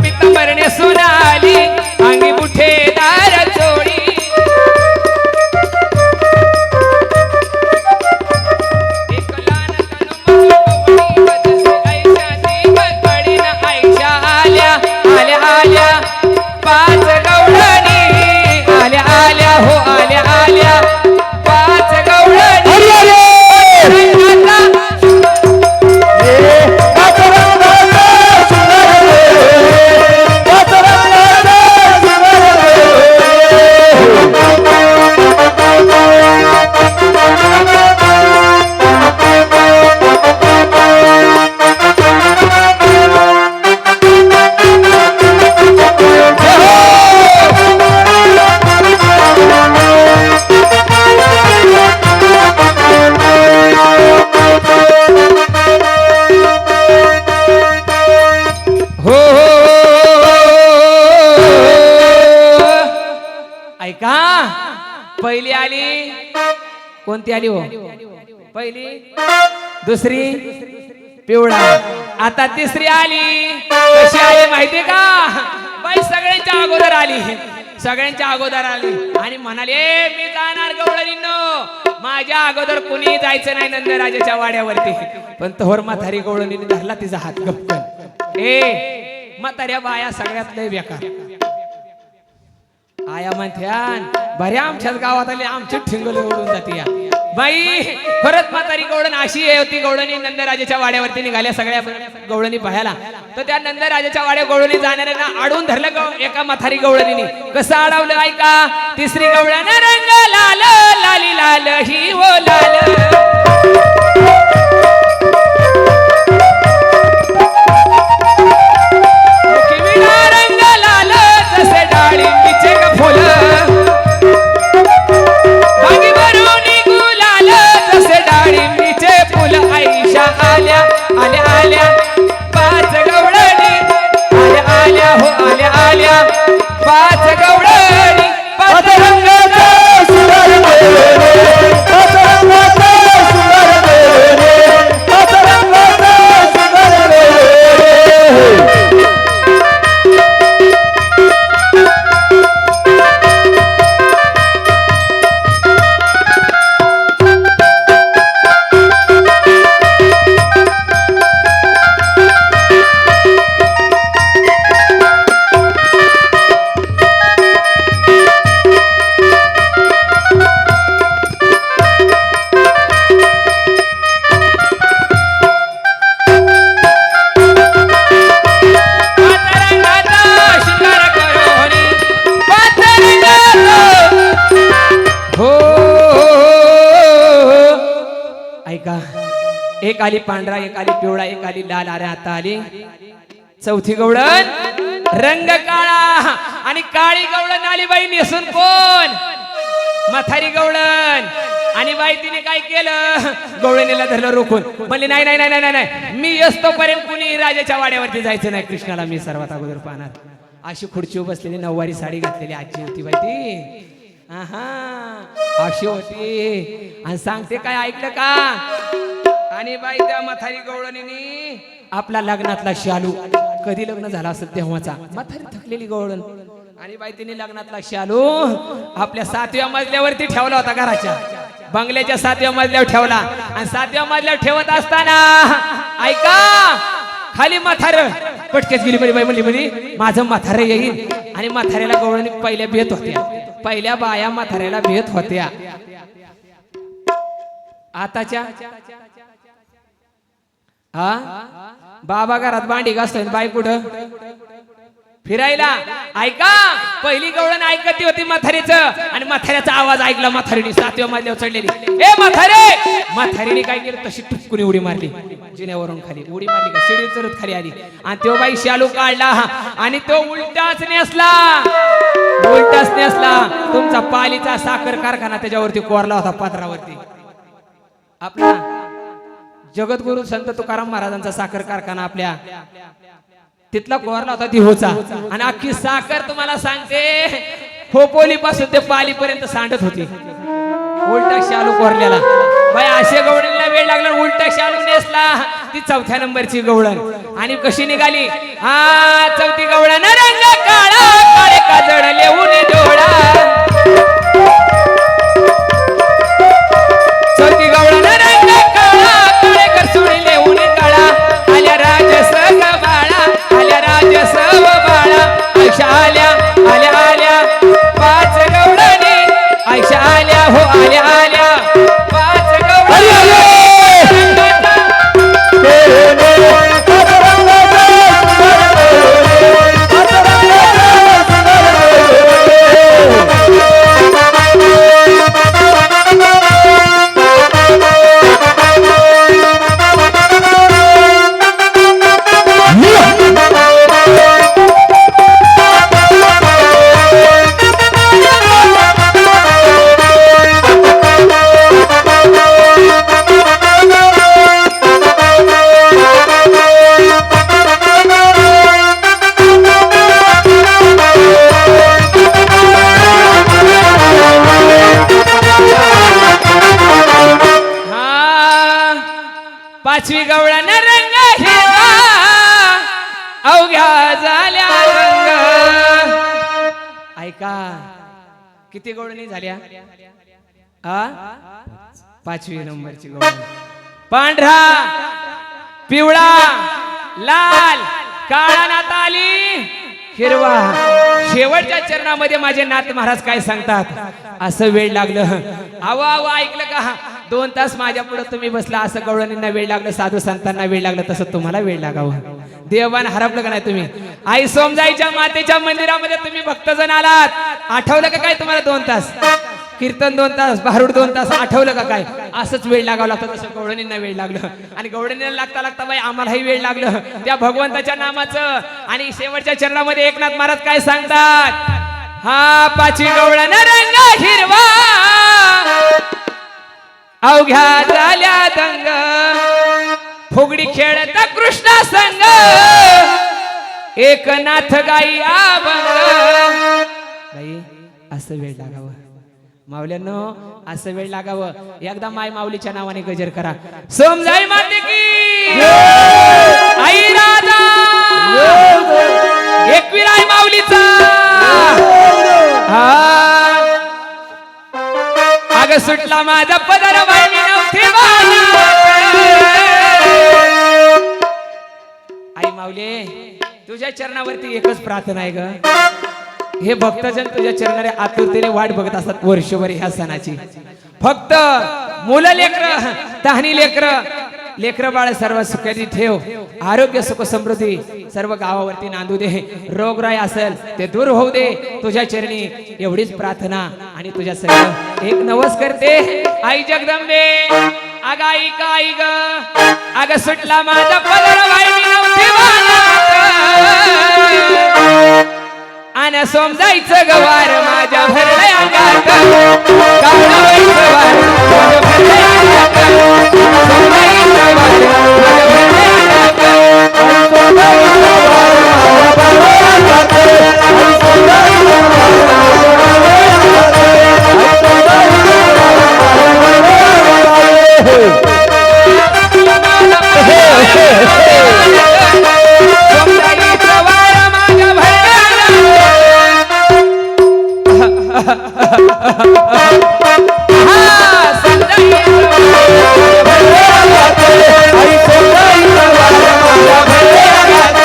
पितांबरने सोनाली अंगी बुठेदार चोळी. एक लहान तनु बदसे आयशा ती बकडी न आयशा आल्या आल्या आल्या पाच गवळणी आल्या आल्या हो आल्या आल्या पाच गवळणी. ऐका पहिली आली कोणती आली हो पहिली दुसरी पिवळा आता तिसरी आली कशी आली माहिती का बाई सगळ्यांच्या अगोदर आली सगळ्यांच्या अगोदर आली आणि म्हणाली ए मी जाणार गवळणींनो माझ्या अगोदर कुणी जायचं नाही नंदराजाच्या वाड्यावरती पण तोवर म्हातारी गवळणीने धरला तिचा हात गपकन ए म्हाताऱ्या बाया सगळ्यात लय बेकार आया म्हणत्यान बऱ्या आमच्याच गावात आले आमचे ठिंगले उडून जाते या बाई खरंच म्हातारी गवळण अशी होती गवळणी नंदराजाच्या वाड्यावरती निघाल्या सगळ्या गवळणी पाहायला तर त्या नंदराजाच्या वाड्या गवळणी जाणाऱ्यांना अडवून धरलं एका म्हातारी गवळणीने कसं अडवलं ऐका तिसरी गवळण रंग लाल लाली लाल ही ओ लाल रंग लाल जसे डाळिंबीचे फुल बागी भरून गुलाल जसे डाळिंबीचे फुल आयशा आल्या आल्या आल्या पाच गवळणी आल्या आल्या हो आल्या आल्या पाच गवळणी पाच रंगाचा सुंदर गवळणी पाच रंगाचा सुंदर गवळणी पाच रंगाचा सुंदर गवळणी. एक आली पांढरा एक आली पिवळा एक आली लाल अरे आता आली चौथी गवळण रंग काळा आणि काळी गवळण आली बाई नेसून कोण म्हातारी गवळण आणि बाई तिने काय केलं गवळणीला धरलं रोखून म्हणली नाही नाही नाही नाही नाही मी असतोपर्यंत कुणी राजाच्या वाड्यावरती जायचं नाही कृष्णाला मी सर्वात अगोदर पाहणार अशी खुर्चीवर बसलेली नऊवारी साडी घातलेली आजी होती बाई ती अशी होती आणि सांगते काय ऐकलं का आणि बाई त्या म्हातारी गवळणीने आपला लग्नातला शालू कधी लग्न झाला असेल तेव्हाचा म्हातारी थकलेली गवळण आणि बाई तिने लग्नातला शालू आपल्या 7व्या मजल्यावरती ठेवला होता घराच्या बंगल्याच्या 7व्या मजल्यावर ठेवला आणि 7व्या मजल्यावर ठेवत असताना ऐका खाली म्हातार पटकेच गेली बाई म्हणली माझं म्हातारं येईल आणि म्हाताऱ्याला गवळणी पहिल्या भेट होत्या पहिल्या बाया म्हाताऱ्याला भेट होत्या आताच्या बाबा घरात भांडी घासतोय बाई कुठं फिरायला ऐका पहिली गवळण ऐकती होती म्हातारीचं आणि म्हाताऱ्याचा आवाज ऐकला म्हातारीने 7व्या मजल्यावर चढलेली ए म्हातारे म्हातारीने काय केलं तशी टुपकुनी उडी मारली जिन्यावरून खाली उडी मारली का शिडी चढत खाली आली आणि तो बाई शालू काढला आणि तो उलटाच नेसला उलटाच नेसला तुमचा पालीचा साखर कारखाना त्याच्यावरती कोरला होता पत्रावरती. आपला जगद्गुरु संत तुकाराम महाराजांचा साखर कारखाना आपल्या तिथला कोरला होता दिहोचा. आणि अख्खी साखर तुम्हाला सांगते खोपोली पासून ते पाली पर्यंत सांडत होती. उलटा शालू कोरलेला बाई. असे गवळणीला वेळ लागला उलटा शालू नेसला. ती 4थ्या नंबरची गवळण. आणि कशी निघाली हा 4थी गवळण रंग काळा काळे काजळ लेऊन डोळा. 4थी गवळण रंग काळा काळे करसुळ लेऊन काळा. आल्या राजस बाळा आल्या राजस बाळा. आयशा आल्या आल्या आल्या 5 गवळणी. आयशा आल्या हो आल्या आल्या 5 गवळणी. पाचवी गवळण रंग हिरवा अवघ्या झाल्या रंग. ऐका किती गवळणी झाल्या आ 5वी नंबरची गवळण. पांढरा पिवळा लाल काळा नात आली हिरवा. शेवटच्या चरणामध्ये माझे नाथ महाराज काय सांगतात. असं वेळ लागलं आवा आवा ऐकलं का 2 तास माझ्या पुढे तुम्ही बसला. असं गवळणींना वेळ लागलं साधू संतांना वेळ लागलं तसं तुम्हाला वेळ लागावं. देवान हरपलं का नाही तुम्ही. आई सोमजाईच्या मातेच्या मंदिरामध्ये तुम्ही भक्तजन आलात. आठवलं का काय तुम्हाला 2 तास कीर्तन 2 तास भारूड 2 तास आठवलं का काय. असंच वेळ लागावं लागतं तसं गवळणींना वेळ लागलं. आणि गवळणींना लागता लागता बाई आम्हालाही वेळ लागलं त्या भगवंताच्या नामाचं. आणि शेवटच्या चरणामध्ये एकनाथ महाराज काय सांगतात हा 5वी गवळण रंग हिरवा अवघ्या झाल्या दंग. फुगडी खेळता कृष्णा संग एकनाथ गाई अभंग. बाई असं वेळ लागावं माऊल्यांनो असं वेळ लागावं. एकदा माय माऊलीच्या नावाने गजर करा. सोमजाई माते की आई राधा एकवीर आई माऊलीचा. अग सुटला माझा पदर बाई मी नव्हती आई माऊली तुझ्या चरणावरती एकच प्रार्थना आहे ग. हे भक्तजन तुझ्या चरणाने आतुरतेने वाट बघत असतात वर्षभर ह्या सणाची. फक्त मुलं लेकर तहानी लेकर बाळ सर्व सुखाची ठेव. आरोग्य सुख समृद्धी सर्व गावावरती नांदू दे. रोगराई असेल ते दूर होऊ दे तुझ्या चरणी एवढीच प्रार्थना. आणि तुझ्या सर्व एक नवस करते आई जगदंबे. अग आई का आई ग अग सुटला माझा पदर बाई मी नव्हती आणि सोमजाईचं गवार माझ्या भरल्या अंगात. कावळाईचं वार माझ्या भरल्या अंगात. सोमजाईचं वार माझ्या भरल्या अंगात. सोमजाईचं वार माझ्या भरल्या अंगात. सोमजाईचं वार माझ्या भरल्या अंगात. आई सोमजाईचं वार माझ्या भरल्या अंगात.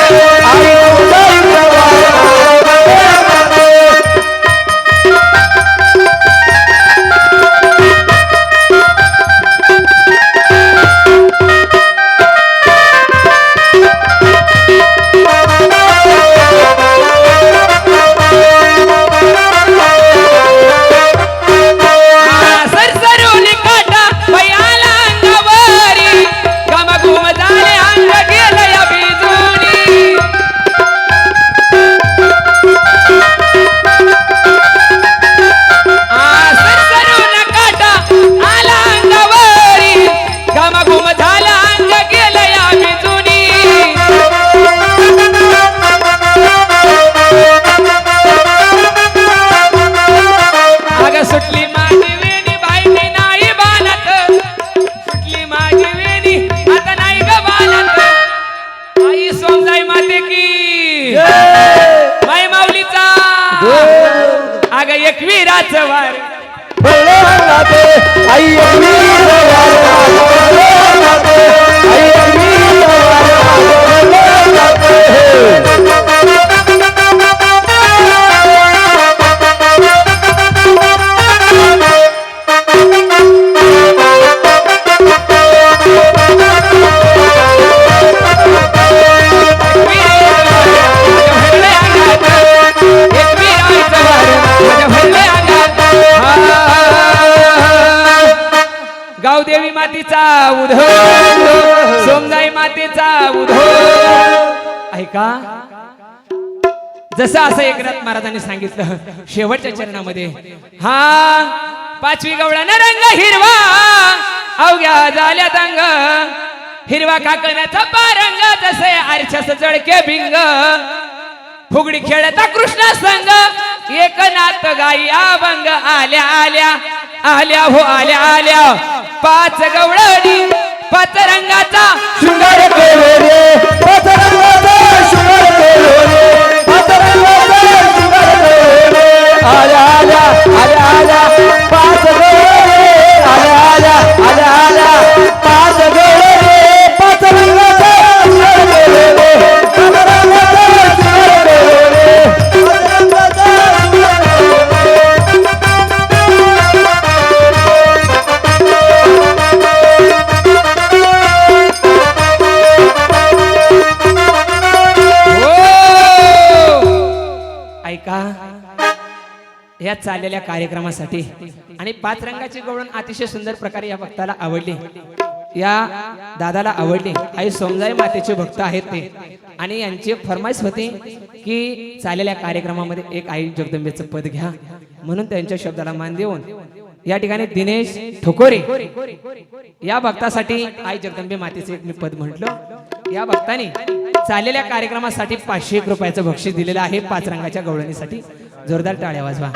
अग एकवीराचं वार गावदेवी मातीचा उधो सोमदाई मातेचा उधो ऐका जसं असं एकनाथ महाराजांनी सांगितलं शेवटच्या चरणामध्ये हा पाचवी गवळानं रंग हिरवा अवघ्या झाल्या दंग हिरवा काकण्याचा पारंग जसे आरशाच जळके भिंग फुगडी खेळता कृष्ण संग एकनाथ गाई अभंग आल्या आल्या आल्या हो आल्या आल्या पाच गवळणी पाच रंगाचा शृंगार केलो रे पाच रंगाचा शृंगार केलो रे पाच रंगाचा शृंगार केलो रे आल्या आल्या आल्या आल्या पाच गवळे आल्या आल्या आल्या आल्या पाच गवळे पाच रंगाचा शृंगार केलो रे पाच रंगाचा शृंगार केलो रे पाच रंगाचा शृंगार केलो ऐका या चाललेल्या कार्यक्रमासाठी आणि पाच रंगाची गवळण अतिशय सुंदर प्रकारे या भक्ताला आवडली या दादाला आवडली आई सोमजाई मातेचे भक्त आहेत ते आणि यांची फरमाईश होती की चाललेल्या कार्यक्रमामध्ये एक आई जगदंबेचं पद घ्या म्हणून त्यांच्या शब्दाला मान देऊन या ठिकाणी दिनेश ठोकोरे या भक्तासाठी आई जगदंबे मातेचे एक मी पद म्हटलं या भक्ताने चाललेल्या कार्यक्रमासाठी 501 रुपयाचं बक्षीस दिलेलं आहे पाच रंगाच्या गवळणीसाठी जोरदार टाळ्या वाजवा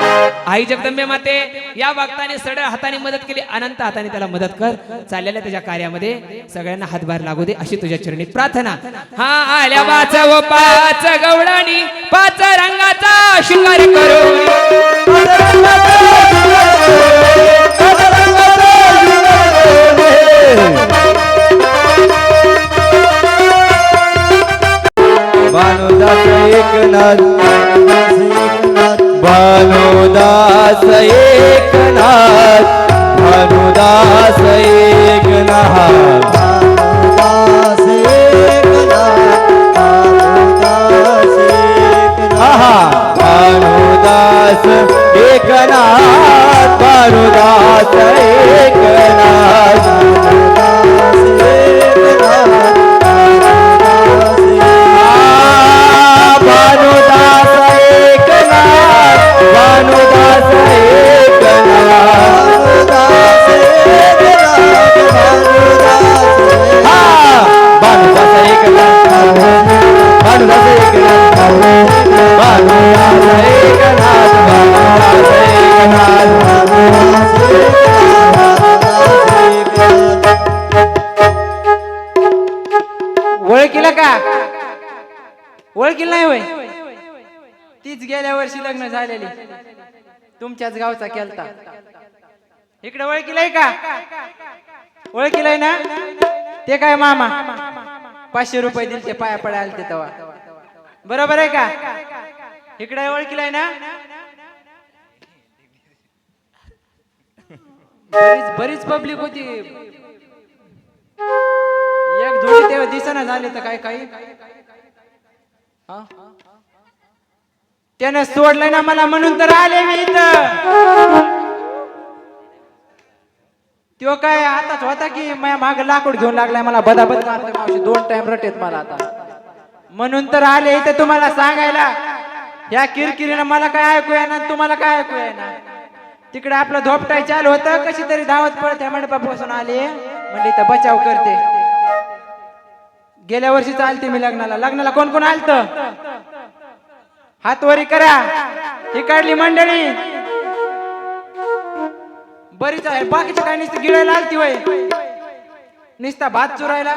आई जगदंबे माते या भक्ताने सरळ हाताने मदत केली अनंत हाताने त्याला मदत कर चाललेल्या त्याच्या कार्यामध्ये सगळ्यांना हातभार लागू दे अशी तुझ्या चरणी प्रार्थना हा आल्या वाचव पाच गवळणी पाच रंगाचा शृंगार करू भानुदास एकनाथ भानुदास एकनाथ भानुदास एकनाथ भानुदास एकनाथ भानुदास एकनाथ भानुदास एकनाथ भानुदास एकनाथ भानुदास ओळखीला का ओळखीला नाही होय तीच गेल्या वर्षी लग्न झालेली तुमच्याच गावचा केलता इकडे ओळखीला का ओळखीला ना ते काय मामा 500 रुपये दिलते पाया पडायला ते तेव्हा बरोबर आहे का इकडे ओळखीला ना बरीच पब्लिक होती एक धोडी तेव्हा दिसना झाले तर काय काही त्यानं सोडलंय ना मला म्हणून तर आले मी इथं तो काय आताच होता की माझ्या माग लाकूड घेऊन लागलाय मला बदाबद मारतोय मावशी 2 टाइम रटेत मला आता म्हणून तर आले इथं तुम्हाला सांगायला ह्या किरकिरीनं मला काय ऐकू येणार तुम्हाला काय ऐकू येणार तिकडे आपलं धोपटाय चालू होतं कशी तरी धावत पळत ह्या मंडपापासून आले म्हणजे इथं बचाव करते गेल्या वर्षी चालते मी लग्नाला कोण कोण आलत हातवरी करा ही काढली मंडळी बरीच आहे बाकीच्या काय नुसतं गिळायला आलती वय नुसता भात चुरायला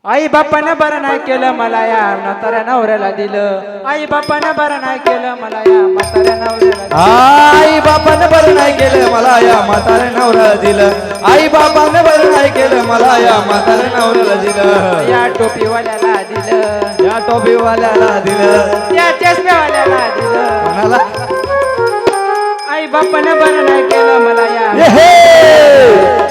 आई बापानं बरं नाही केलं मला या म्हाताऱ्या नवऱ्याला दिलं. आई बापानं बरं नाही केलं मला या म्हाताऱ्या नवऱ्याला दिलं. आई बापानं बरं नाही केलं मला या म्हाताऱ्या नवऱ्याला दिलं. आई बापानं बरं नाही केलं मला या म्हाताऱ्या नवऱ्याला दिलं. या टोपीवाल्याला दिलं. या टोपीवाल्याला दिलं. या चष्म्यावाल्याला दिलं. कोणाला? आई बापानं बरं नाही केलं मला या.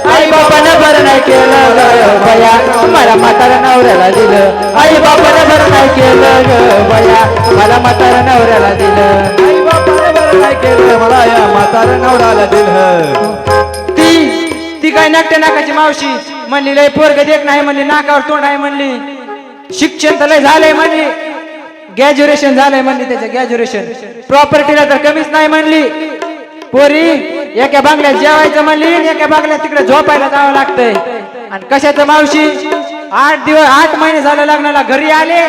आई बापानं बरं नाही केलं ग बया मला म्हाताऱ्या नवऱ्याला दिलं. आई बापानं बरं नाही केलं ग बया मला म्हाताऱ्या नवऱ्याला दिलं. आई बापानं बरं नाही केलं मला या म्हाताऱ्या नवऱ्याला दिलं. ती काय नाट्य नाकाची मावशी म्हणली लय पोरग देख नाही म्हणली नाकावर तोंड आहे म्हणली. शिक्षण तर लय झालंय म्हणली. ग्रॅज्युएशन झालंय म्हणली त्याचं ग्रॅज्युएशन. प्रॉपर्टीला तर कमीच नाही म्हणली. पोरी एका बांगल्यात जेवायचं म्हणली एका बांगल्यात तिकडे झोपायला जावं लागतंय. आणि कशाचं मावशी 8 महिने झालं लग्नाला घरी आले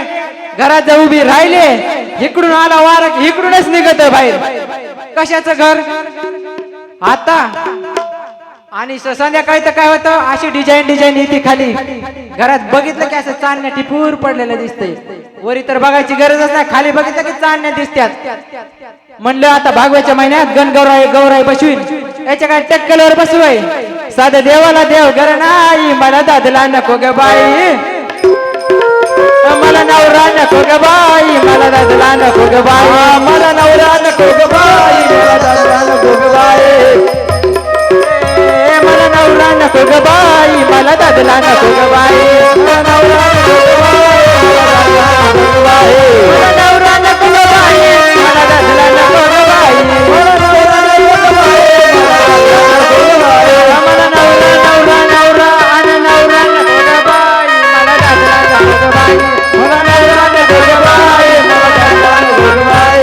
घरात जाऊ उभी राहिले इकडून आला वार इकडूनच निघत बाहेर. कशाचं घर आता आणि संध्याकाळी तर काय होतं अशी डिझाईन येते खाली घरात बघितलं की असं चांदण्या टिपूर पडलेलं दिसतंय. वरी तर बघायची गरजच नाही खाली बघितलं की चांदण्या दिसत्यात. म्हणलं आता भागवायच्या महिन्यात गौराई बसवीन याच्या काय टक्कलवर बसवाय. साधं देवाला देव घर नाही मला दादला नको ग बाई. मला नवरा नको ग बाई मला दादला नको ग बाई. मला नवरा नको ग बाई मला दादला नको ग बाई. मला नवरा नको ग बाई मला दादला नको ग बाई. मला नवरा नको ग बाई मला दादला नको ग बाई. मला नवरा नको ग बाई मला दादला नको ग बाई. मला नवरा नको ग बाई मला दादला नको ग बाई. नवरा आणि नवरा नको ग बाई मला दादला नको ग बाई. मला नवरा नको ग बाई मला दादला नको ग बाई.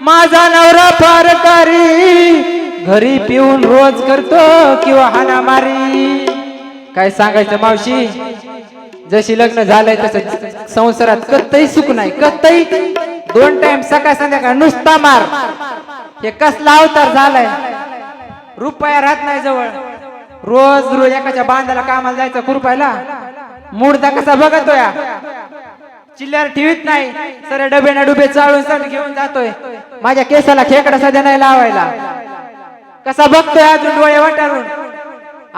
माझा नवरा फार कारी घरी पिऊन रोज करतो किंवा हाणामारी. काय सांगायचं मावशी जशी लग्न झालंय तसं संसारात कत्तही सुख नाही कत्तही. 2 टाइम सकाळ संध्याकाळ नुसता मार. हे कसला अवतार झालाय. रुपया राहत नाही जवळ. रोज एकाच्या बांधाला कामाला जायचं खुरपायला मुडदा कसा बघतोय. चिल्लर ठेवीत नाही सर डबे चाळून सट घेऊन जातोय. माझ्या केसाला खेकडा सध्या नाही लावायला. कसा बघतोय अजून डोळे वटारून.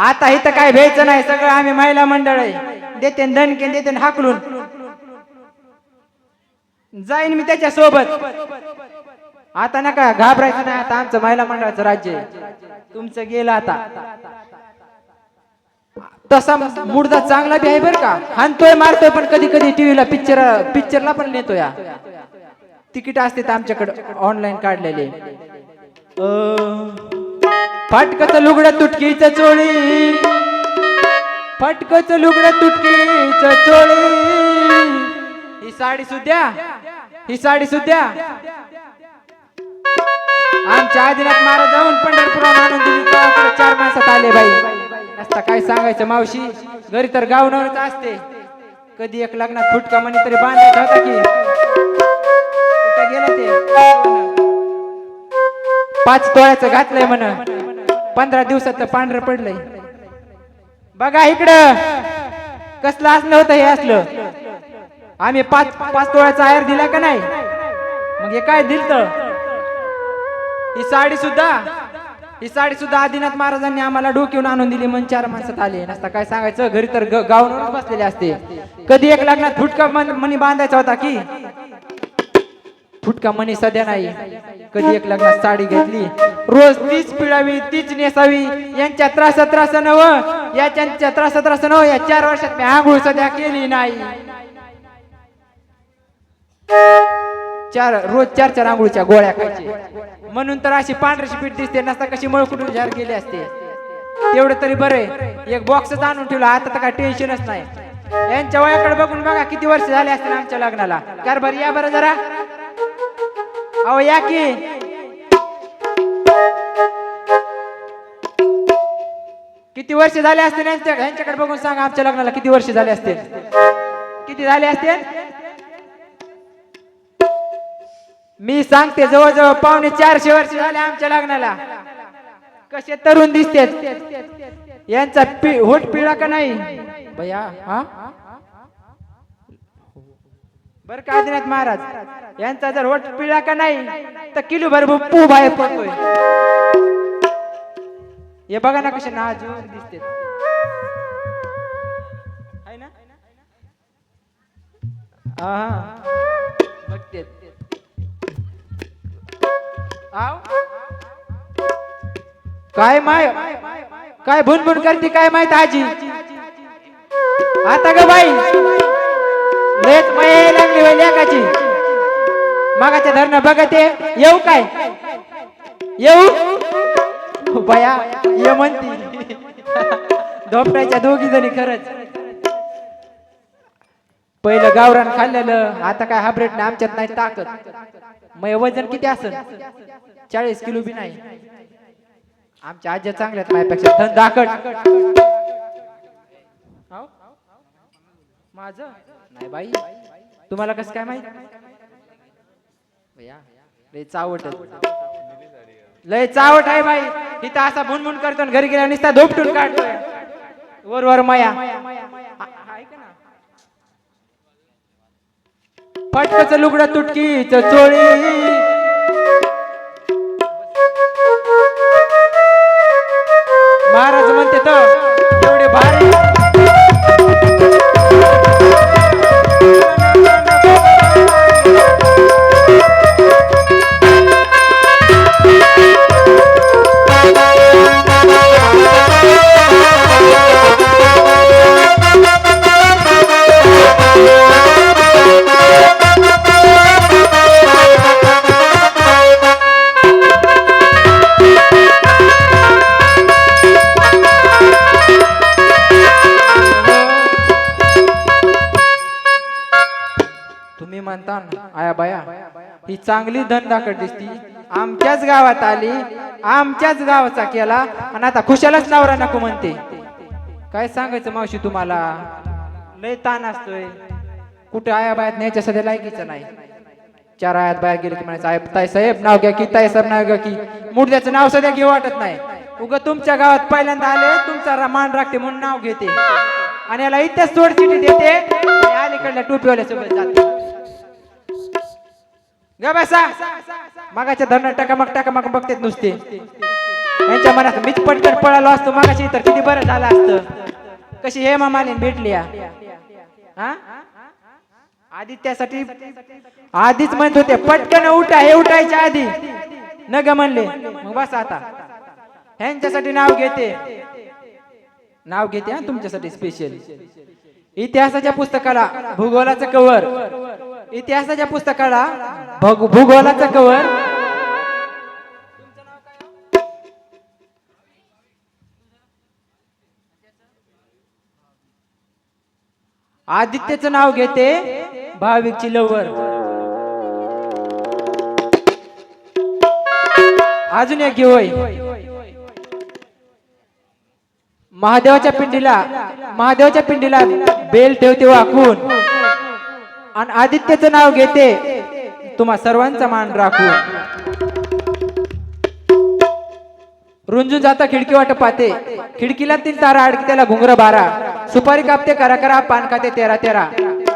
आता इथं काय भ्यायचं नाही सगळं आम्ही महिला मंडळ आहे. देते दणके देते हाकलून जाईन मी त्याच्या सोबत. आता नका घाबरायचं नाही. आता आमचं महिला मंडळाचं राज्य आहे. तुमचं गेलं आता. तसा मुडदा चांगला बी आहे बर का. हाणतोय मारतोय पण कधी कधी टीव्हीला पिक्चरला पण नेतोय. तिकीट असते आमच्याकडे ऑनलाईन काढलेले. फाटकच लुगडं तुटकीच चोळी फाटकच लुगडं तुटकीच चोळी. ही साडी सुद्धा आमच्या आदिनाथ महाराज जाऊन पंढरपुरात आणून दिली. 4 माणसात आले बाई. नसता काय सांगायचं मावशी घरी तर गावनवरच असते. कधी एक लग्नात फुटका म्हणे तरी बांधायचा होता की कुठे गेलं ते. 5 तोळ्याचं घातलंय म्हण 15 दिवसात पांढरं पडलंय. बघा इकडं कसलं असलं होतं हे असलं. आम्ही 5 तोळ्याचा आयर दिला का नाही. मग हे काय दिलत. ही साडी सुद्धा आदिनाथ महाराजांनी आम्हाला डोक्यावरून आणून दिली. म्हणून 4 माणसात आले. नसता काय सांगायचं घरी तर गावूनच बसलेले असते. कधी एक लग्नात फुटका मणी बांधायचा होता की फुटका मणी सध्या नाही. कधी एक लग्नात साडी घेतली रोज तीच पिळावी तीच नेसावी. यांच्या त्रास नव याच्या त्रास नव. या 4 वर्षात मी आंघोळ सध्या केली नाही. रोज 4 आंघोळीच्या गोळ्या खायचे म्हणून तर अशी पांढरीची पीठ दिसते. नसता कशी मळकुटून झार गेली असते. तेवढं तरी बरं एक बॉक्सच आणून ठेवला. आता तर काय टेन्शनच नाही. यांच्या वयाकडे बघून बघा किती वर्ष झाले असतील आमच्या लग्नाला. कार बरं या बरं जरा. अहो या की किती वर्ष झाले असतील यांच्याकडे बघून सांगा आमच्या लग्नाला किती वर्ष झाले असतील. किती झाले असतील. मी सांगते जवळजवळ 450 वर्ष झाले आमच्या लग्नाला. कसे तरुण दिसतेत. यांचा होट पिळा का नाही भैया? हा बर का आदिनाथ महाराज, यांचा जर होट पिळा का नाही तर किलो भर पू बाहेर पडतोय. हे बघा ना कसे नाजूक दिसते ना. हा बघते काय माय काय भुनभुन करते काय माहित आजी. आता ग बाई लेच माय लागली बाई लेकाची. मागाच्या धरणं बघते येऊ काय येऊ बया ये म्हणती. धोपटायच्या दोघी जणी खरंच. पहिलं गावरान खाल्लेलं आता काय हाब्रेट नाही आमच्यात नाही ताकद. मग वजन किती असेल? 40 किलो बी नाही. आमच्या आज्या चांगल्यात माझ्यापेक्षा धन दाखट. माझं नाही बाई तुम्हाला कसं काय माहित? लय चावट लय चावट आहे बाई. इथं असा भुनभुन करतो आणि घरी गेला नुसता धोपटून काढतोय वर वर माया. पटकच लुगडं तुटकीच चोळी. महाराज म्हणते तर एवढे भारी आया बाया ही चांगली धनदाकड दिसती. आमच्याच गावात आली आमच्याच गावाचा केला आणि आता खुशालच नवरा नको म्हणते. काय सांगायचं मावशी तुम्हाला? लय ताण असतोय. कुठे आया बायात न्यायच्या सध्या लायकीचं नाही. 4 आयात बाहेर गेले की म्हणायचं आय ताई साहेब नाव घ्या की ताई साहेब नाव घ्या की. मुडद्याचं नाव सध्या घेऊ वाटत नाही. उग तुमच्या गावात पहिल्यांदा आले तुमचा मान राखते म्हणून नाव घेते आणि याला इथेच सोडचिठी देते आणि अलीकडल्या टोपीवाल्या सोबत जाते. ग बसा मागाच्या धरण टकामक बघतेत नुसते. यांच्या मनात मीच पटकन पळालो असतो मागाशी तर किती बरं झालं असतं. कशी हेमा मालिनी भेटली हा आदित्यासाठी आधीच म्हणत होते पटकन उठा. हे उठायच्या आधी न ग म्हणले. मग बसा आता ह्यांच्यासाठी नाव घेते हा तुमच्यासाठी स्पेशल. इतिहासाच्या पुस्तकाला भूगोलाचं कवर. इतिहासाच्या पुस्तकाला भूगोलाचं कवर. आदित्यचं नाव घेते भाविकची लवर. अजून एक घेऊय. महादेवाच्या पिंडीला बेल ठेवते वाकून आणि आदित्यचं नाव घेते तुम्हा सर्वांचा मान राखून. रुंजून जाता खिडकी वाट पाहते. खिडकीला 3 तारा अडकी त्याला घुंगर 12. सुपारी कापते करा पान खाते 13.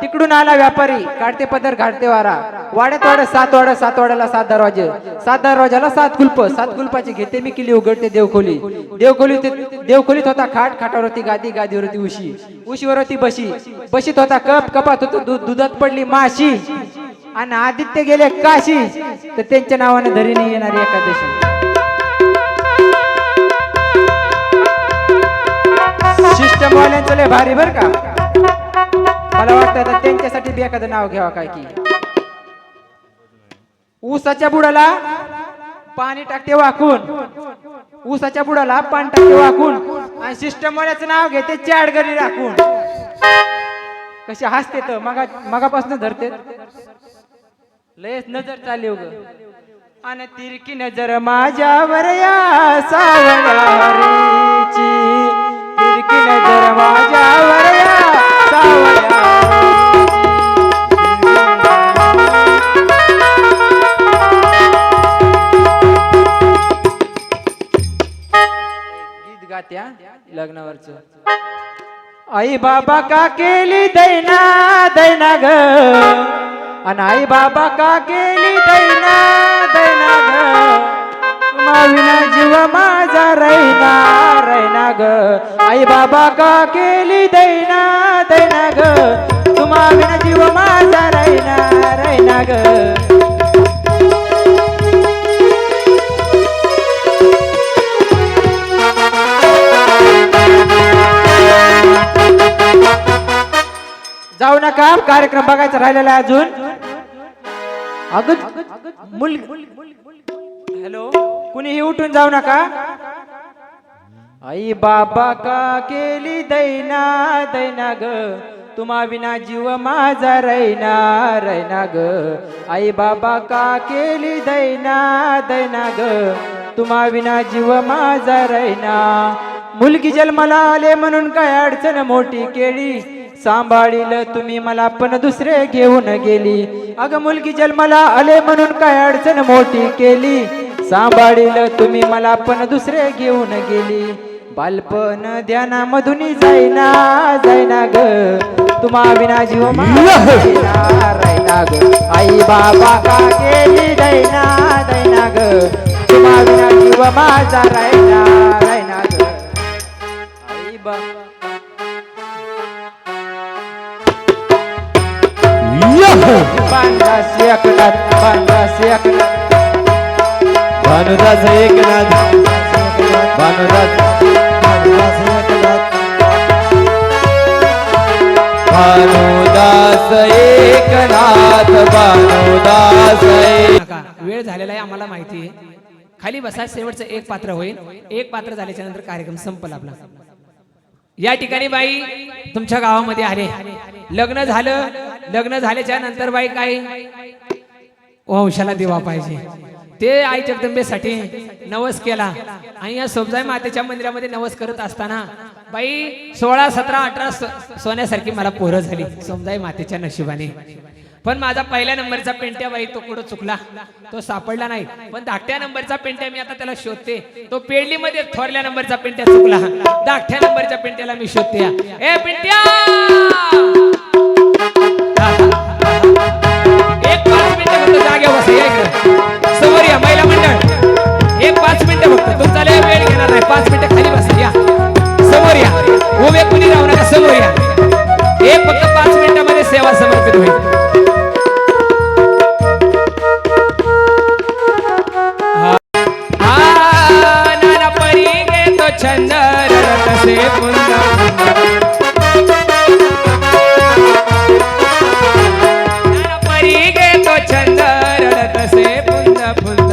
तिकडून आला व्यापारी काढते पदर घालते वारा. वाड्यात वाड्यात 7 वाड्या 7 वाड्याला 7 दरवाजे. 7 दरवाजाला 7 कुलप. 7 कुलपाची घेते मी किल्ली उघडते देवखोलीत होता खाट. खाटावर होती गादी. गादीवर होती उशीवर होती बशीत होता कप. कपात होत दुधात पडली माशी. आणि आदित्य गेले काशी तर त्यांच्या नावाने धरीने येणारी एकादशी. सिस्टम वाल्यांचं लय भारी बर का. मला वाटतं त्यांच्यासाठी बी एखादं नाव घ्यावं काय की. ऊसाच्या बुडाला पाणी टाकते वाकून. ऊसाच्या बुडाला पाणी टाकते वाकून आणि सिस्टम वाल्याचं नाव घेते चाडगरी राखून. कशी हसते तर मगापासून धरते. लयच नजर चालली उग. आणि तिरकी नजर माझ्यावर या सावळ्याची. तिरकी नजर माझ्यावर या सावळ्याची. गात्या लग्नावरच आई बाबा का केली दैना दैना ग आणि आई बाबा का केली दैना दैना ग तुम्हा विना जीव माझा रैना रैना ग आई बाबा का केली दैना दैना ग तुम्हा विना जीव माझा रैना रैना ग जाऊ नका कार्यक्रम बघायचा राहिलेला आहे अजून हॅलो कुणीही उठून जाऊ नका आई बाबा का केली दैना दैना ग तुम्हा विना जीव माझा रैना रैना ग आई बाबा का केली दैना दैना ग तुम्हा विना जीव माझा रैना मुलगी जन्माला आले म्हणून काय अडचण मोठी केली सांभाळील तुम्ही मला पण दुसरे घेऊन गेली अगं मुलगी जन्माला आले म्हणून काय अडचण मोठी केली सांभाळील तुम्ही मला पण दुसरे घेऊन गेली बालपण ध्यानामधून जाईना जाईना ग तुम्हा विना जीव माझा राहिना ग आई बाबा का केली दैना दैना ग तुम्हा विना जीव माझा राहिना राहिना ग आई बाबा पांढराशी एकनाथ पांढराशी एकनाथ भानुदास एकनाथ भानुदास भानुदास एकनाथ भानुदास एकनाथ भानुदास नका वेळ झालेला आहे आम्हाला माहिती आहे खाली बसा शेवटचं एक पात्र होईल एक पात्र झाल्याच्या नंतर कार्यक्रम संपला आपला या ठिकाणी बाई तुमच्या गावामध्ये आले लग्न झाल्याच्या नंतर बाई काय वंशाला दिवा पाहिजे ते आई जगदंबेसाठी नवस केला आणि या सोबजाई मातेच्या मंदिरामध्ये नवस करत असताना बाई 16, 17, 18 सोन्यासारखी मला पोरं झाली सोबजाई मातेच्या नशिबाने पण माझा पहिल्या नंबरचा पेंट्या बाई तो कुठं चुकला तो सापडला नाही पण धाकट्या नंबरचा पेंट्या मी आता त्याला शोधते तो पेडलीमध्ये थोरल्या नंबरचा पेंट्या चुकला धाकट्या नंबरच्या पेंट्याला मी शोधते ए पेंट्या एक 5 मिनिटं फक्त जागेवर बसा या इकडे समोर या महिला मंडळ एक 5 मिनिटं फक्त तुमचा लय वेळ घेणार नाही 5 मिनिटं खाली बसा या समोर या उभे कुणी राहू नका समोर या एक फक्त 5 मिनिटांमध्ये सेवा समर्पित होईल छंद रतसे पुंद परी गे तो छंद रतसे पुंद पुंद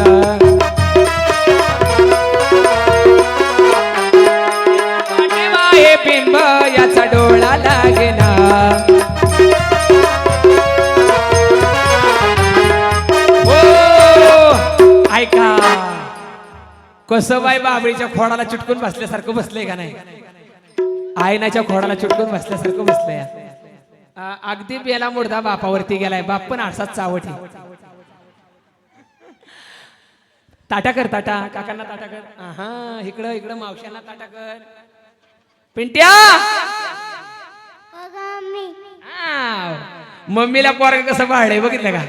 वाटे बिंब याचा डोळा लागेना हो ऐका कसं बाई बाबळीच्या खोडाला चिटकून बसल्यासारखं बसलंय का नाही आयनाच्या खोडाला चिटकून बसल्यासारखं बसलंय अगदी बेला मुर्दा बापावरती गेलाय बाप पण आरसात चावटी ताटा कर ताटा काकांना ताटा कर हा इकडं इकडं मावशांना ताटा कर पिंट्या मम्मीला पोरग कसं बाळलंय बघितलं का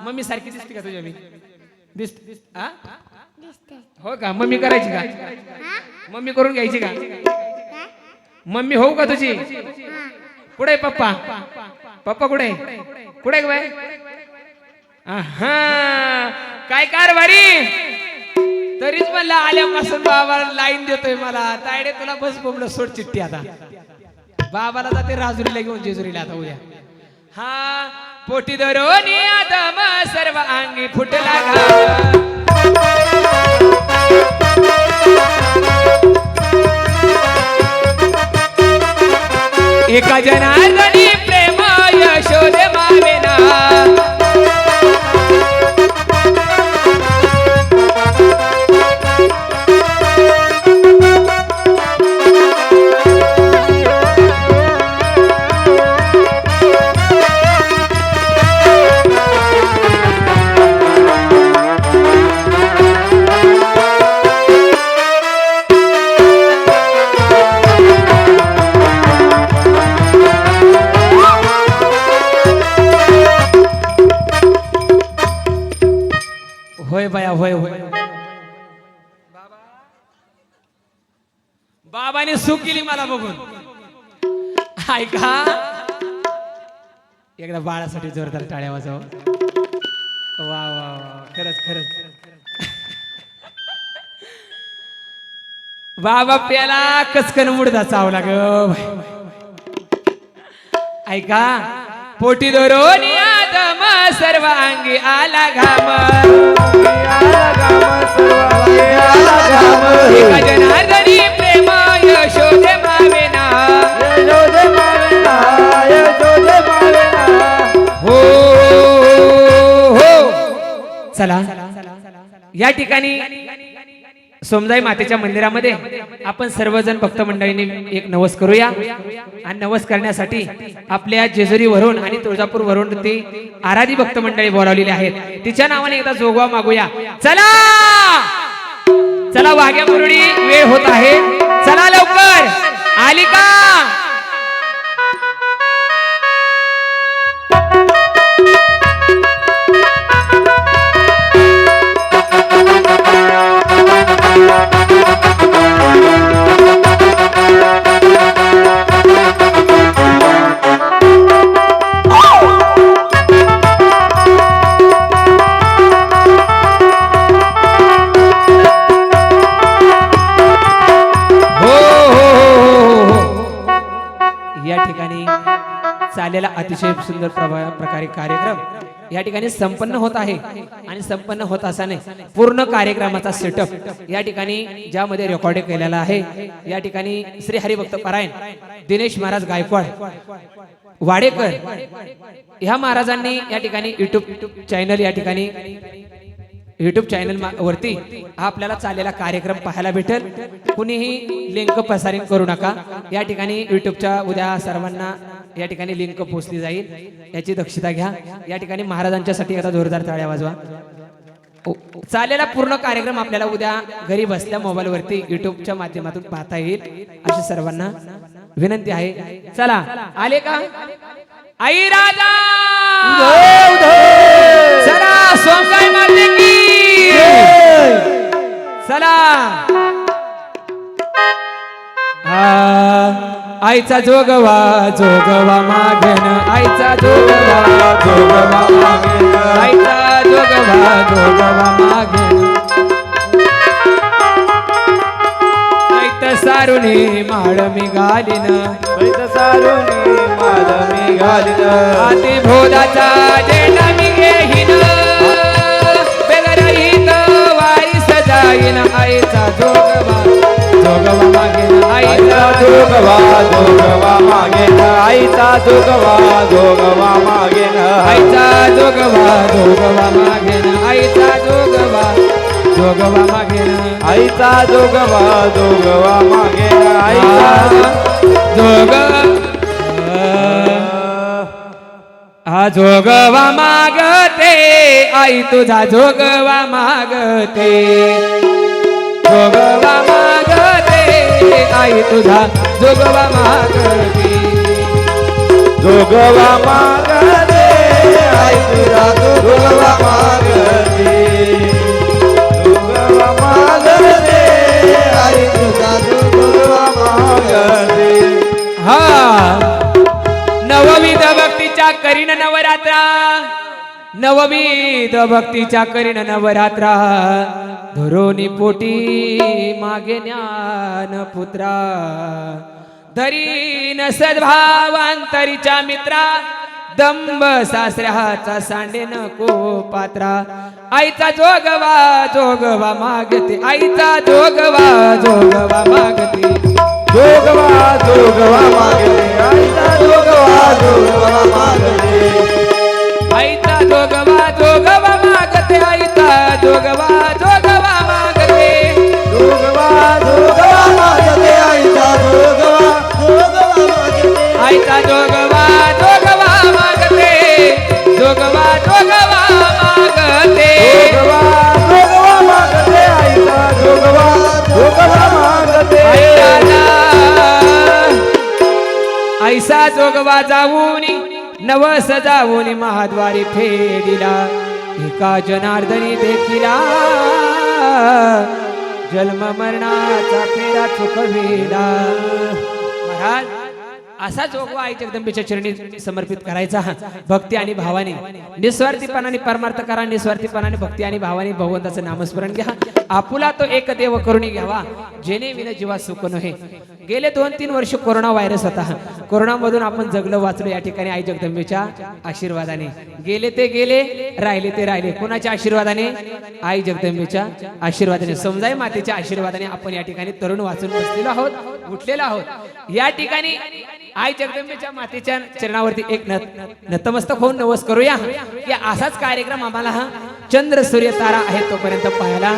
मम्मी सारखी दिसते का तुझ्या मी हो का मम्मी करायची का मम्मी करून घ्यायची का मम्मी होऊ का तुझी कुठे पप्पा पप्पा कुठे कुठे बाय हा काय कारभारी तरीच म्हणलं आल्यापासून बाबाला लाईन देतोय मला तायडे तुला बस बोबलं सोड चिठ्ठी आता बाबाला जाते राजुरीला घेऊन जेजुरीला आता उद्या हा पोटी धरोनी आदम सर्व अंगी फुटला घाम एका जनार्दनी प्रेम यशोद मावेना बाबाने सुख केली मला बघून. ऐका एकदा बाळासाठी जोरदार टाळ्या वाजव. वा वा वा, खरंच खरंच. बाबा प्याला कचकन मुडदा चावला ग. ऐका पोटी धरून आदम सर्वांगी आला घाम. एका जनार्दनी प्रेम यशोदे मावेना. हो हो. चला या ठिकाणी सोमजाई मातेच्या मंदिरामध्ये आपण सर्वजण भक्त मंडळींनी एक नवस करूया. आणि नवस करण्यासाठी आपल्या जेजुरीवरून आणि तुळजापूरवरून ती आराधी भक्त मंडळी बोलावलेली आहेत. तिच्या नावाने एकदा जोगवा मागूया. चला चला वाघ्या मुरडी, वेळ होत आहे. चला लवकर. आली का? चाललेला अतिशय सुंदर प्रकारे कार्यक्रम या ठिकाणी संपन्न होत आहे. आणि संपन्न होत असताना पूर्ण कार्यक्रमाचा सेटअप या ठिकाणी ज्यामध्ये रेकॉर्डिंग केलेला आहे. या ठिकाणी श्री हरिभक्त पारायण दिनेश महाराज गायकवाड वाडेकर ह्या महाराजांनी या ठिकाणी युट्यूब चॅनल या ठिकाणी युट्यूब चॅनल वरती हा आपल्याला चाललेला कार्यक्रम पाहायला भेटेल. कुणीही लिंक प्रसारित करू नका. या ठिकाणी युट्यूबच्या उद्या सर्वांना या ठिकाणी लिंक पोहोचली जाईल याची दक्षता घ्या. या ठिकाणी महाराजांच्यासाठी आता जोरदार टाळ्या वाजवा. चाललेला पूर्ण कार्यक्रम आपल्याला उद्या घरी बसल्या मोबाईल वरती युट्यूबच्या माध्यमातून पाहता येईल अशी सर्वांना विनंती आहे. चला आले का? आई राजा चला सोमगाई माते की चला. आईचा जोगवा जोगवा मागन. आईचा जोगवा जोगवा मागन. आईचा जोगवा जोगवा मागन. ऐत सारुणी माळ मी घालीन. ऐत सारुणी माळ मी घालीन. आती भोदाचा जेंडा मी घेईन. बेगरहित वारी सजाईन. आईचा जोगवा जोगवा मागेन. आईचा जोगवा जोगवा मागेन. आईचा जोगवा जोगवा मागेन. आईचा जोगवा जोगवा मागेन. आईचा जोगवा जोगवा मागेन. आईचा जोगवा जोगवा मागेन. आईचा जोग हा जोगवा मागते. आई तुझा जोगवा मागते. जोगवा मागते. आई तुझा जोगवा मागते. जोगवा मागते. आई तुझा जोगवा मागते. जोगवा मागते. आई तुझा जोगवा मागते. हा नवविध भक्तीच्या करीन नवरात्रा. नवविध भक्तीच्या करीन नवरात्रा. धरोनी पोटी मागे ज्ञान पुत्रा. धरीन सद्भावांतरीच्या मित्रा. दंब सासऱ्याचा सांडे नको पात्रा. आईचा जोगवा जोगवा मागते. आईचा जोगवा जोगवा मागते. जोगवा जोगवा मागते. आईचा जोगवा जोगवा मागते. आईचा जोगवा जोगवा मागते. आईचा जोगवा जोगवा मागते. जोगवा जोगवा मागते. आईचा जोगवा जोगवा मागते. आईचा जोगवा जोगवा मागते. जोगवा जोगवा मागते. जोगवा जोगवा मागते. आईचा जोगवा जोगवा मागते. ऐसा जोगवा जाऊनी नवस जाऊनी महाद्वारी फेडिला. एका जनार्दनी देखिला जन्म मरणाचा फेरा चुकविला. महाराज असा जोगवा आई जगदंबेच्या चरणी समर्पित करायचा भक्ती आणि भावाने, निस्वार्थीपणाने परमार्थ करा, निस्वार्थीपणाने भक्ती आणि भावाने भगवंताचं नामस्मरण घ्या. आपुला तो एक देव करून घ्यावा, जेणे विना जीवा सुख नव्हे. गेले 2-3 वर्ष कोरोना व्हायरस होता. कोरोनामधून आपण जगलो वाचलो या ठिकाणी आई जगदंबेच्या आशीर्वादाने. गेले ते गेले, राहिले ते राहिले. कोणाच्या आशीर्वादाने? आई जगदंबेच्या आशीर्वादाने, समजाई मातेच्या आशीर्वादाने आपण या ठिकाणी तरुण वाचून बसलेलो आहोत, उठलेलो आहोत. या ठिकाणी आई जगदंबेच्या मातेच्या चरणावरती एक नतमस्तक होऊन नवस करूया की असाच कार्यक्रम आम्हाला हा चंद्र सूर्य तारा आहे तोपर्यंत पाहायला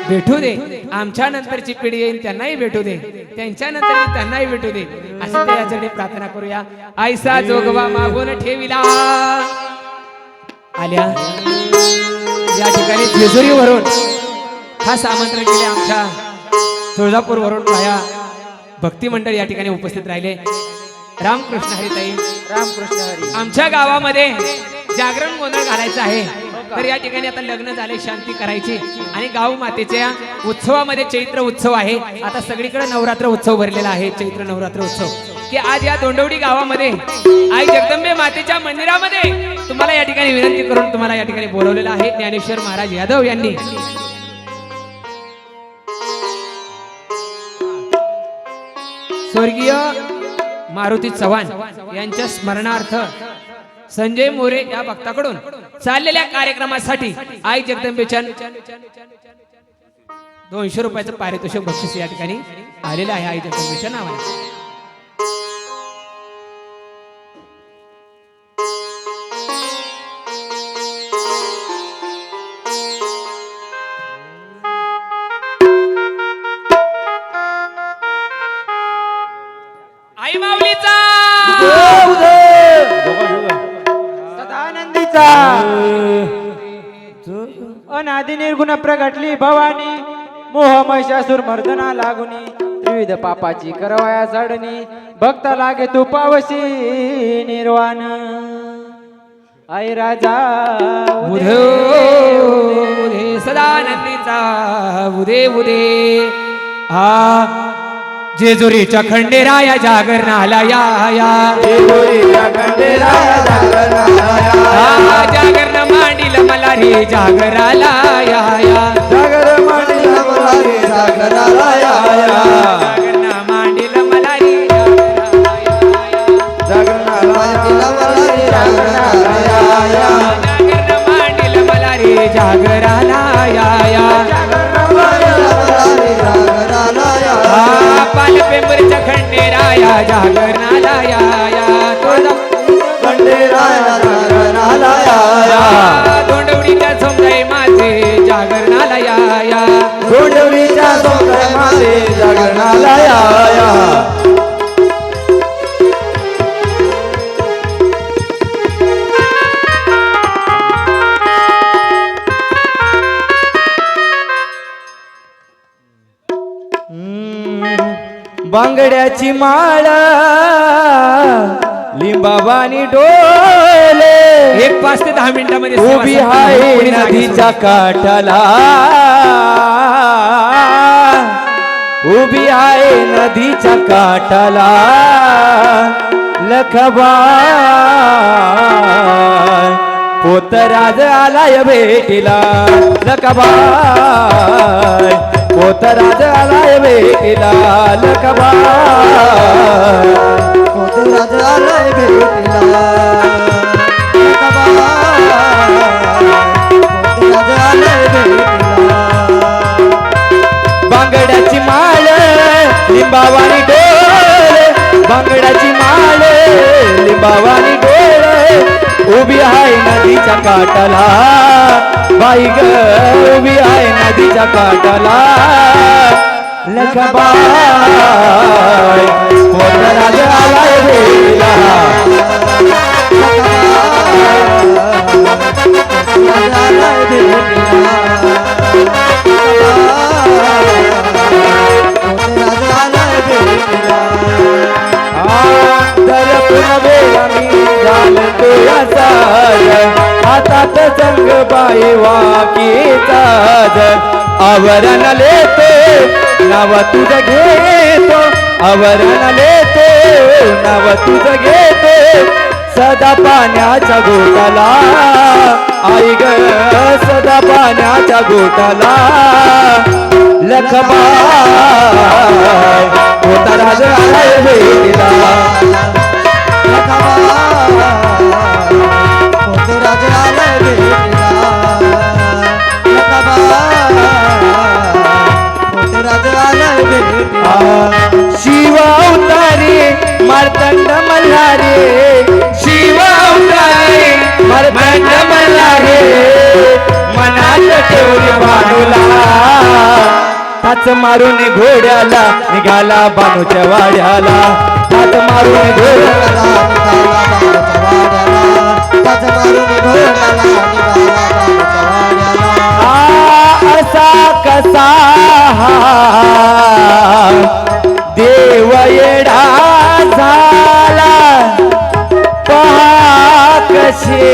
भेटू दे. आमच्या नंतरची पिढी येईल त्यांनाही भेटू दे, त्यांच्या नंतर त्यांनाही भेटू दे, असं त्या चरणी प्रार्थना करूया. आईसा जोगवा मागून ठेविला. आल्या या ठिकाणी जेजुरीवरून खास आमंत्रण केले. आमच्या तुळजापूरवरून पाया भक्ती मंडळ या ठिकाणी उपस्थित राहिले. रामकृष्ण हरिताई, रामकृष्ण हरी. आमच्या गावामध्ये जागरण गोंधळ घालायचा आहे, तर या ठिकाणी आता लग्न झाले, शांती करायची आणि गाव मातेच्या उत्सवामध्ये चैत्र उत्सव आहे. आता सगळीकडे नवरात्र उत्सव भरलेला आहे, चैत्र नवरात्र उत्सव. की आज या दोंडवडी गावामध्ये आई जगदंबे मातेच्या मंदिरामध्ये तुम्हाला या ठिकाणी विनंती करून तुम्हाला या ठिकाणी बोलवलेलं आहे. ज्ञानेश्वर महाराज यादव यांनी स्वर्गीय मारुती चव्हाण यांच्या स्मरणार्थ संजय मोरे या भक्ताकडून चाललेल्या कार्यक्रमासाठी आई जगदंबेच्या 200 रुपयाचं पारितोषिक बक्षीस या ठिकाणी आलेलं आहे आई जगदंबेच्या नावाने. आई माऊलीचा सदानंदीचा अनादि निर्गुण प्रगटली भवानी, मोह महिषासुर मर्दना लागुनी, त्रिविध पापाची करवाया चढणी, भक्त लागे तू पावशी निर्वाण. आई राजा उदे उदे सदानंदीचा उदे उदे. आ जेजुरीच्या खंडेराया जागरणाला या या, जागरण मांडील मला रे जागराला या या, जागरण मांडील मला रे जागरण जागराला या या. पाल पेंबरच्या खंडेराया जागरणाला या या, खंडेराया जागरणाला या, दोंडवडीच्या सोमदाई माझे जागरणाला या या, दोंडवडीच्या सोमदाई माझे जागरणाला या या. बांगड्याची माळ लिंबाबानी डोले, एक 5 ते 10 मिनिटांमध्ये उभी आहे नदीच्या काठाला, उभी आहे नदीच्या काठाला, लखबाय पोतराज आलाय भेटीला, लखबाय पोतराज आलाय भेटीला, लखबाय पोतराज आलाय भेटीला, लखबाय पोतराज आलाय भेटीला. बांगड्याची माळ लिंबावानी डोळे, बांगड्याची माळ लिंबावानी डोळे, उभी आहे नदीच्या काठाला, बाई ग उभी आहे नदीच्या काठाला, लखबाय पोतराज आलाय भेटीला, पोतराज आलाय भेटीला, पोतराज आलाय भेटीला. दर्पण वेळा मी घालतो या सार, हातात संग बाई वाकीचा जग आवरण लेतो नाव तुझं घेतो आवरण लेतो नाव तुझं घेतो सदा पाण्याच्या गोटाला आई ग सदा पाण्याच्या गोटाला लखबाई होता राज आलाय भेटीला शिव अवतारी मार्तंड मल्हारे शिव अवतारी मार्तंड मल्हारे मनात ठेवली बाणूला हात मारून घोड्याला निघाला बानूच्या वाड्याला हात मारून घोड्याला असा कसा देव येडा झाला पहा कसे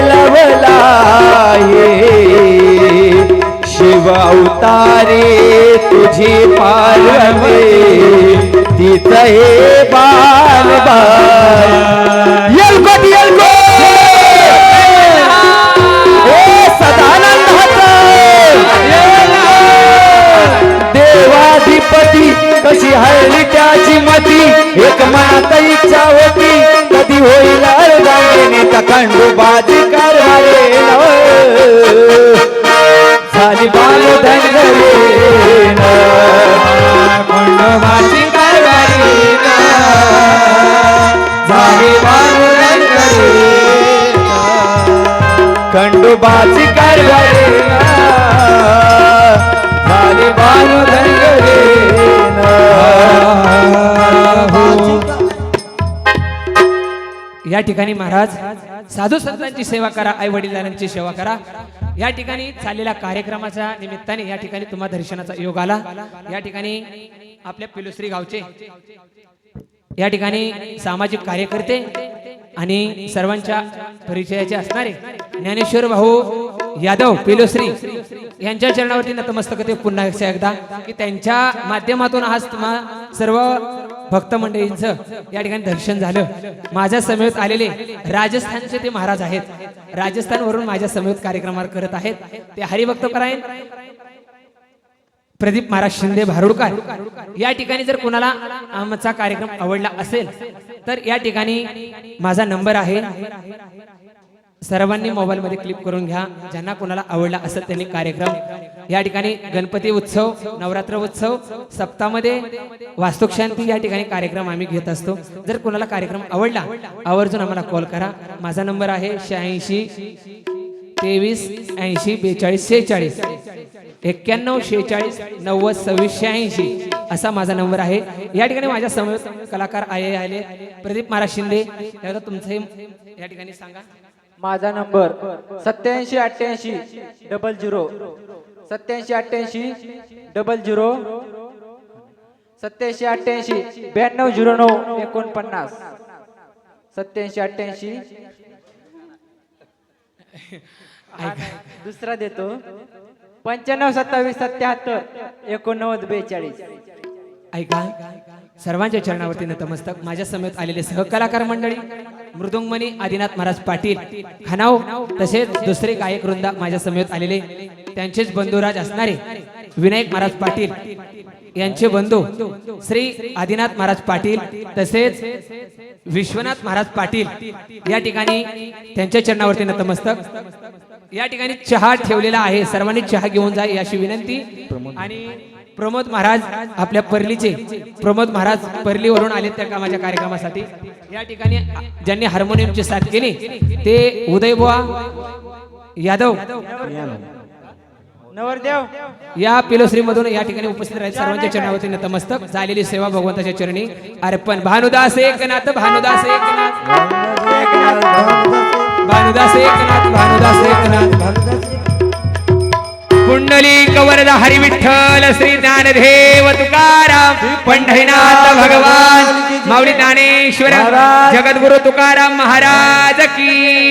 लवला शिव अवतारे तुझी पार्वती तीच हे बाल बाल येलकोट येलकोट हे सदानंद देवाधिपती कशी हरली त्याची मती एक मनात इच्छा होती कधी होईल अर्धांगिनीचा खंडोबाची कारभारे झाली बालू धनगरीन खंडोबाची कारभारी झाली बालू धनगरीन खंडोबाची कारभारी झाली बालू धनगरीन या ठिकाणी महाराज साधू संतांची सेवा करा आई वडिलांची सेवा करा या ठिकाणी चाललेल्या कार्यक्रमाच्या निमित्ताने या ठिकाणी तुम्हा दर्शनाचा योग आला या ठिकाणी आपल्या पिलुश्री गावचे या ठिकाणी सामाजिक कार्यकर्ते आणि सर्वांच्या परिचयाचे असणारे ज्ञानेश्वर भाऊ यादव पिलुश्री यांच्या चरणावरती नतमस्तक ते पुन्हा एकदा की त्यांच्या माध्यमातून आज तुम्हा सर्व भक्त मंडळींचं या ठिकाणी दर्शन झालं माझ्या समेत आलेले राजस्थानचे ते महाराज आहेत राजस्थानवरून माझ्या समेत कार्यक्रम करत आहेत ते हरिभक्त परायण प्रदीप महाराज शिंदे भारुडकर या ठिकाणी जर कोणाला आमचा कार्यक्रम आवडला असेल तर या ठिकाणी माझा नंबर आहे सर्वांनी मोबाईल मध्ये क्लिक करून घ्या ज्यांना कोणाला आवडला असेल त्यांनी कार्यक्रम या ठिकाणी गणपती उत्सव नवरात्र उत्सव सप्ताहामध्ये वास्तुशांती या ठिकाणी कार्यक्रम आम्ही घेत असतो जर कोणाला कार्यक्रम आवडला आवर्जून आम्हाला कॉल करा माझा नंबर आहे 86 23 80 42 46 91 46 90 26 86 असा माझा नंबर आहे या ठिकाणी माझ्या समोर कलाकार आले प्रदीप महाराज शिंदे त्याला तुमचे या ठिकाणी सांगा माझा नंबर 87 88 00 87 88 00 87 88 92 09 49 87 88 दुसरा देतो 95 27 77 89 42 ऐका सर्वांच्या चरणावरती नतमस्तक माझ्या समेत आलेले सहकलाकार मंडळी मृदुंगमणी आदिनाथ महाराज पाटील खानाव तसेच दुसरे गायक वृंद माझ्या समेत आलेले त्यांचेच बंधुराज असणारे विनायक महाराज पाटील यांचे बंधू श्री आदिनाथ महाराज पाटील तसेच विश्वनाथ महाराज पाटील या ठिकाणी त्यांच्या चरणावरती नतमस्तक या ठिकाणी चहा ठेवलेला आहे सर्वांनी चहा घेऊन जा अशी विनंती आणि प्रमोद महाराज आपल्या पर्लीचे प्रमोद महाराज पर्लीवरून आले त्या कामाच्या कार्यक्रमासाठी या ठिकाणी ज्यांनी हार्मोनियमची साथ केली ते उदयबुवा यादव नवरदेव या पिलोश्री मधून या ठिकाणी उपस्थित राहील सर्वांच्या चरणावरती नतमस्तक झालेली सेवा भगवंताच्या चरणी अर्पण भानुदास एकनाथ भानुदास एकनाथ भानुदास एकनाथ भानुदास एकनाथ कुंडली कवरदा हरी विठ्ठल श्री ज्ञानदेव तुकाराम पंढरीनाथ भगवान माऊली ज्ञानेश्वर जगद्गुरु तुकाराम महाराज की